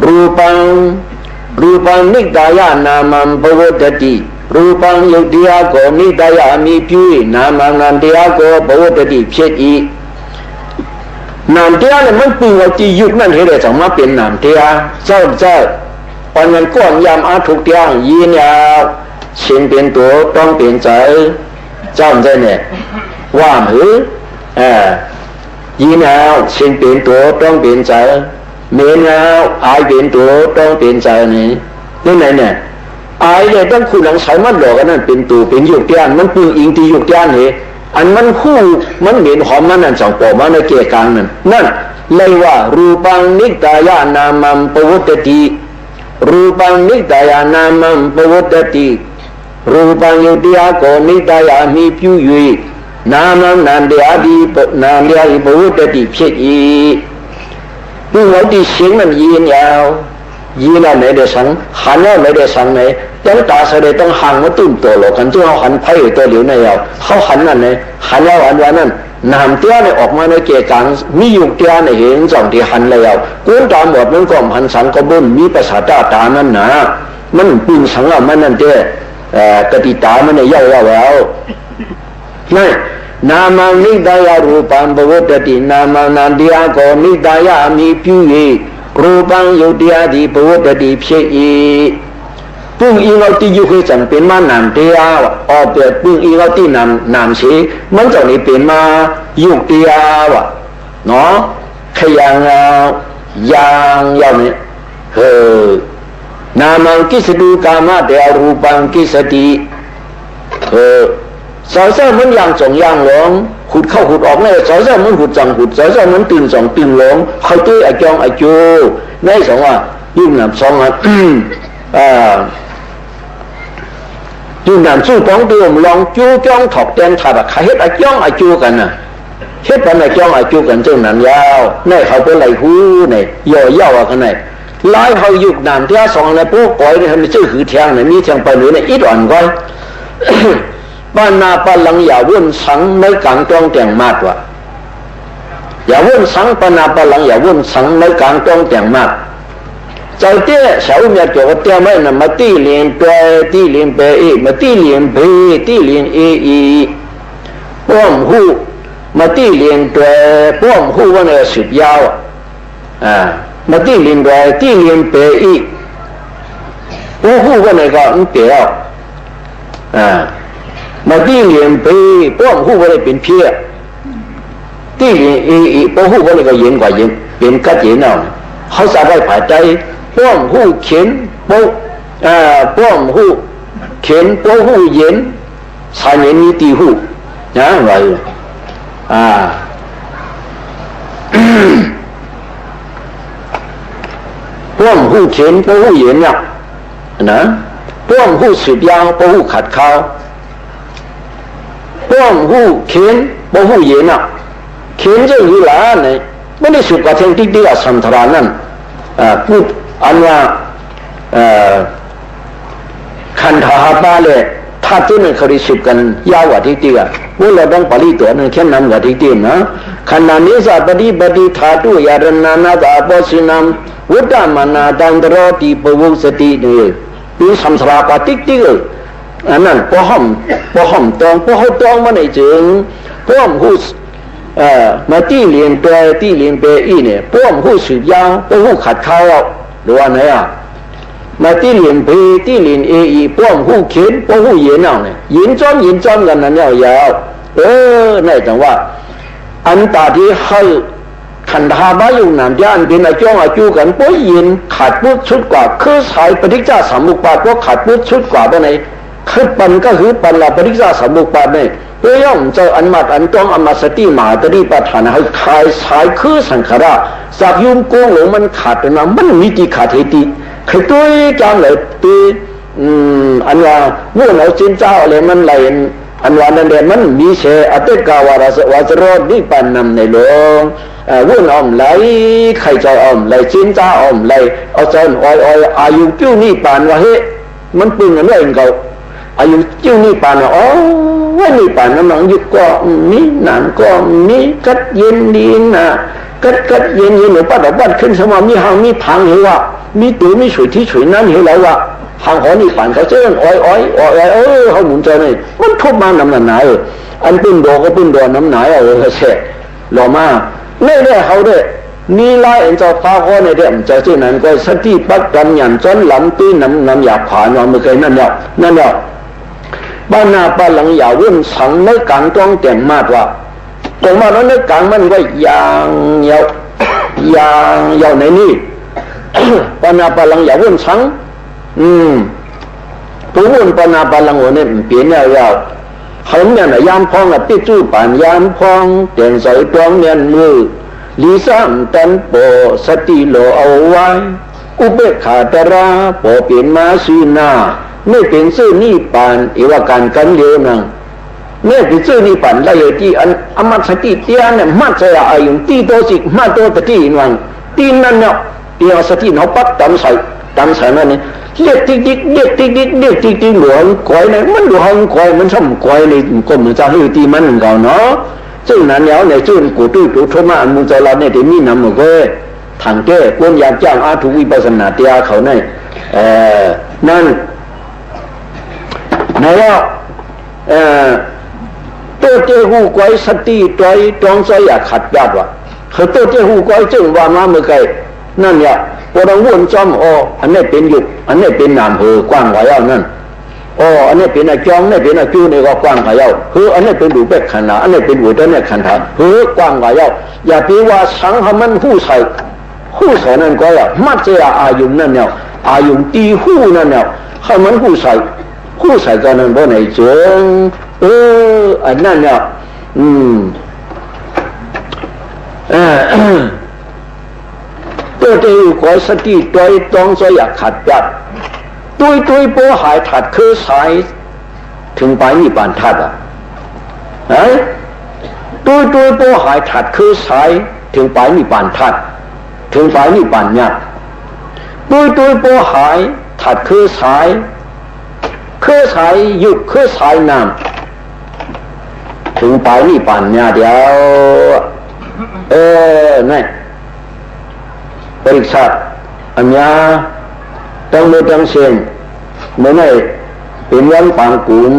รูปังนิดายานามัมปวัตติรูปังยุติยาโกนิดายามีพิวนามังนันติยาโกปวัตติเพียอีนามเทียเนี่ยมันปีว่าจียุคนั่นเห็นได้สองมาเป็นนามเทียเจ้าตอนนั้นก้อนยามอาทุกเทียงยีนยาวเช่นเป็นตัวต้องเป็นใจเจ้าใจเนี่ยว่าหือยีนยาวเช่นเป็นตัวต้องเป็นใจเมียนยาวอายเป็นตัวต้องเป็นใจนี่ไหนเนี่ยอายเนี่ยต้องคุณหลังใช้มันหลอกกันนั่นเป็นตัวเป็นยุคเทียนมันปีอิงที่ยุคเทียนนี่อันมันคู่มันเหม็นหอมมันนั่นสองปอมาในเกี่ยกลางนั่นเลยว่ารูปังนิตายานามัมปวัตติรูปังนิตายานามัมปวัตติรูปังยุติยาโกนิตายามีพิวยุยนามังนันเดียดีปวัตติเพียอีผู้เราที่เสียงมันยีนยาวยีน่ะไหนเดี๋ยวสังหันแล้วไหนเดี๋ยวสังไหนยังตาเสด็จต้องห่างมาตุ้มตัวหลอกกันตัวเขาหันไพ่ตัวเหลียวในเอาเขาหันนั่นไหนหันแล้วหันวันนั้นนามเตี้ยเนี่ยออกมาในเกี่ยกลางมียุคเตี้ยเนี่ยเห็นจ่องที่หันแล้วกุ้งตามหมดมันก็หันสังก็บุญมีภาษาตานั่นนะมันปีนสังเรามันนั่นเตี้ยกติตามันเนี่ยย่อแล้วนั่นนามังนิดายารูปังปวัตตินามังนันติยาโกนิดายามีพิวยีรูปังยุติยาดีปวัตติเพียอีปุ้งอีเราที่อยู่คือจังเป็นมานามเตียออกเปิดปุ้งอีเราที่นามสีมันจะนี่เป็นมายุเตียวะเนาะขยังยาวเนี่ยนามังกิสดูกามาเดียรูปังกิสติสาวเจ้ามันอย่างจงอย่างหลงขุดเข้าขุดออกเนี่ยสาวเจ้ามันขุดจังขุดสาวเจ้ามันตื่นสองตื่นหลงเขาตื้อไอจองไอจูในสองว่ายิ่งหนับสองอ่ะ อยู่นั่นสู้ป้องเดิมลองจู้จ้องถอกแดนถาดใครเฮ็ดไอ้จ้องไอ้จู้กันน่ะเฮ็ดปันไอ้จ้องไอ้จู้กันเจ้านั้นยาวในเขาเป็นไรหูในย่อย่อกันในไล่เขายุกนานที่สองในพวกก้อยเนี่ยมันชื่อหือเทียงเนี่ยมีเทียงไปหรือในอีดอ่อนก้อยบ้านนาปาลังอย่าวุ่นสังในกลางจ้องแต่งมากว่ะอย่าวุ่นสังปนาปาลังอย่าวุ่นสังในกลางจ้องแต่งมากใจเตี้ยชาวเมียจวดเตี้ยไม่นะมาตีเลียนเปตีเลียนเปอีมาตีเลียนเปตีเลียนอีป้อมหูมาตีเลียนเปป้อมหูวันเนี่ยสืบยาวมาตีเลียนเปตีเลียนเปอีป้อมหูวันเนี่ยก็มันเปรี้ยวมาตีเลียนเปป้อมหูวันเนี่ยเป็นเพี้ยตีเลียนอีป้อมหูวันเนี่ยก็เย็นกว่าเย็นเป็นกัดเย็นเอาเขาสบายผ่าใจป้อมหูเข็นป้อมหูเข็นป้อมหูเย็นสายเย็นนี้ตีหูนะไว้ป้อมหูเข็นป้อมหูเย็นเนี่ยนะป้อมหูสืบยาวป้อมหูขัดข้าวป้อมหูเข็นป้อมหูเย็นอ่ะเข็นจะอยู่หลานเนี่ยไม่ได้สืบกว่าเทงที่เดียสัมทรานั่นพูดอันว่าคันธาบาเลยถ้าที่นั่นเขาได้สืบกันยาวกว่าที่เดียว่าเราต้องปริตัวนั่นแค่นั้นกว่าที่เดียนะขณะนี้สัปดิบดิธาตุยารณานาตาปสินามวุฒามานาดังตรอติปวุสติเนี่ยมีสัมสรากว่าติ๊กติ๊กอันนั้นพอห้อมตองพอห้อมตองมันไอ้จึงพอห้อมหูมาตีเลียนเปตีเลียนเปอีเนี่ยป้อมหูสืบยาวป้อมหูขัดข้าวหรือว่าไหนมาตีเลียนเปตีเลียนอีป้อมหูเข็นป้อมหูเย็นเอาเนี่ยเย็นจ้อมกันนั้นยาวนี่จังว่าอันตาที่ให้ขันธาบายุนามที่อันเป็นไอ้จ้องไอ้จูกันป้อเย็นขาดปุ๊บชุดกว่าคือสายปฏิจจสมุปบาทก็ขาดปุ๊บชุดกว่าไปไหนคือปันก็คือปันละปฏิจจสมุปบาทเนี่ยเพื่อย่อมเจออันมัดอันต้องอมาสติมาตรีปัฏฐานให้คลายสายคือสังขารสักยุ่มโกงหลงมันขาดนะมันมีที่ขาดเหตุคือตัวจำเลยตัวอันว่าวุ่นเอาจินเจ้าอะไรมันไหลอันว่านั่นเองมันมีเชอเตกาวาระวาสรดิปันนำในหลวงวุ่นอ้อมไหลใครใจอ้อมไหลจินเจ้าอ้อมไหลเอาใจอ้อยอายุกิ้วนี่ปานว่าเฮ้มันปืนกันได้ยังเก่าอายุกิ้วนี่ปานอ๋อว่านี่ป่านน้ำหนังยุกก็มีหนานก็มีกัดเย็นดีนะกัดเย็นหนูป้าดอกบ้านขึ้นสมอมีหางมีพังเหรอวะมีตัวมีสวยที่สวยนั้นเหรอแล้ววะหางหอนี่ป่านเขาเจ้าอ้อยเขาหมุนใจนี่มันทุบมาน้ำหนักไหนอันปิ้นโดก็ปิ้นโดน้ำไหนเสร็จหล่อมาเนี่ยเขาเด้นี่ไล่เจ้าฟ้าเขาเนี่ยเด็กเจ้าที่นั้นก็สติปักกันยันจนหลังตีน้ำหยาผ่านว่าเมื่อไงนั่นเนี่ยบ้านนาปาหลังอย่าวุ่นสังในกลางจ้องแต่งมากว่าตรงมาแล้วในกลางมันก็ยาวในนี่ บ้านนาปาหลังอย่าวุ่นสังตัววุ่นบ้านนาปาหลังหัวเนี่ยเปลี่ยนแนวยาวเขาเนี่ยนะยามพองอ่ะติดจู้ป่านยามพองเตียนใส่ตองเนี่ยมือลีซ้ำตันโปสติโลเอาไว้อุเบกขาตระโปเปลี่ยนมาสีนาไม่เป็นซื่อนี่ปานอีว่าการกันเดียวนังไม่เป็นซื่อนี่ปานไล่ที่อันอมัตสติเตียเนี่ยมัดใจอายุตีโตสิมัดโตตะที่วังตีนั่นเนี่ยตีเอาสติเขาปัดตำใส่นั่นนี่เรียกติ๊กหลวงก้อยเนี่ยมันหลวงก้อยมันช่ำก้อยในก็เหมือนจะให้ตีมันเก่าเนาะซึ่งนั้นแล้วในจุนกูตุ้ยกูทมาอันมุงใจเราเนี่ยที่มีนำหมดเลยทางแก้กวนอยากจ้างอาทุวิปัสสนาเตียเขาเนี่ยนั่นไหนว่าตัวเจ้าหูก้อยสติตัวตรงใจอยากขัดยาดวะเขาตัวเจ้าหูก้อยจึงว่ามาเมื่อไงนั่นเนี่ยพอเราวนจอมอันนี้เป็นหยุดอันนี้เป็นนามกว้างกว่าเย้านั่นอันนี้เป็นจอมนี่เป็นจูนี่ก็กว้างกว่าเย้าอันนี้เป็นดูเป็ดขันธ์อันนี้เป็นหัวตัวเนี่ยขันธ์กว้างกว่าเย้าอย่าไปว่าสังหมันหูใส่นั่นก็อย่ามัดเจ้าอายุนั่นเนี่ยอายุตีหูนั่นเนี่ยเขามันหูใส่กันนั่นบ่ไหนเจ๋งอันนั้นเนี่ยตัวเดียวก็สติตัวต้องจะอยากขัดจัด堆波海塔科才ถึงไปนิพพานทัดอ่ะ堆波海塔科才ถึงไปนิพพานทัดถึงไปนิพพานญาติ堆波海塔科才科才ยุค科才นามถึงไปนิพพานญาติเดียวนี่ปริษัทอันยาตั้งมือตั้งเสียงเมื่อไงเป็นวันฝังกุน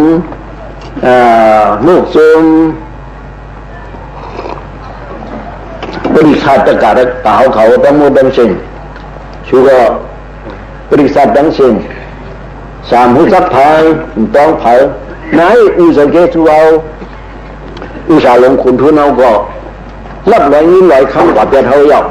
ลูกซุมบริษัทตะการตาเขาตั้งมือตั้งเสียงชูก็บริษัทตั้งเสียงสามหุสักพายต้องเผาไหนอุตสาหกรรมชัวอุตสาหลงคุณทุนเอาก็รับแรงนี้หลายครั้งกว่าจะเท่าหยอก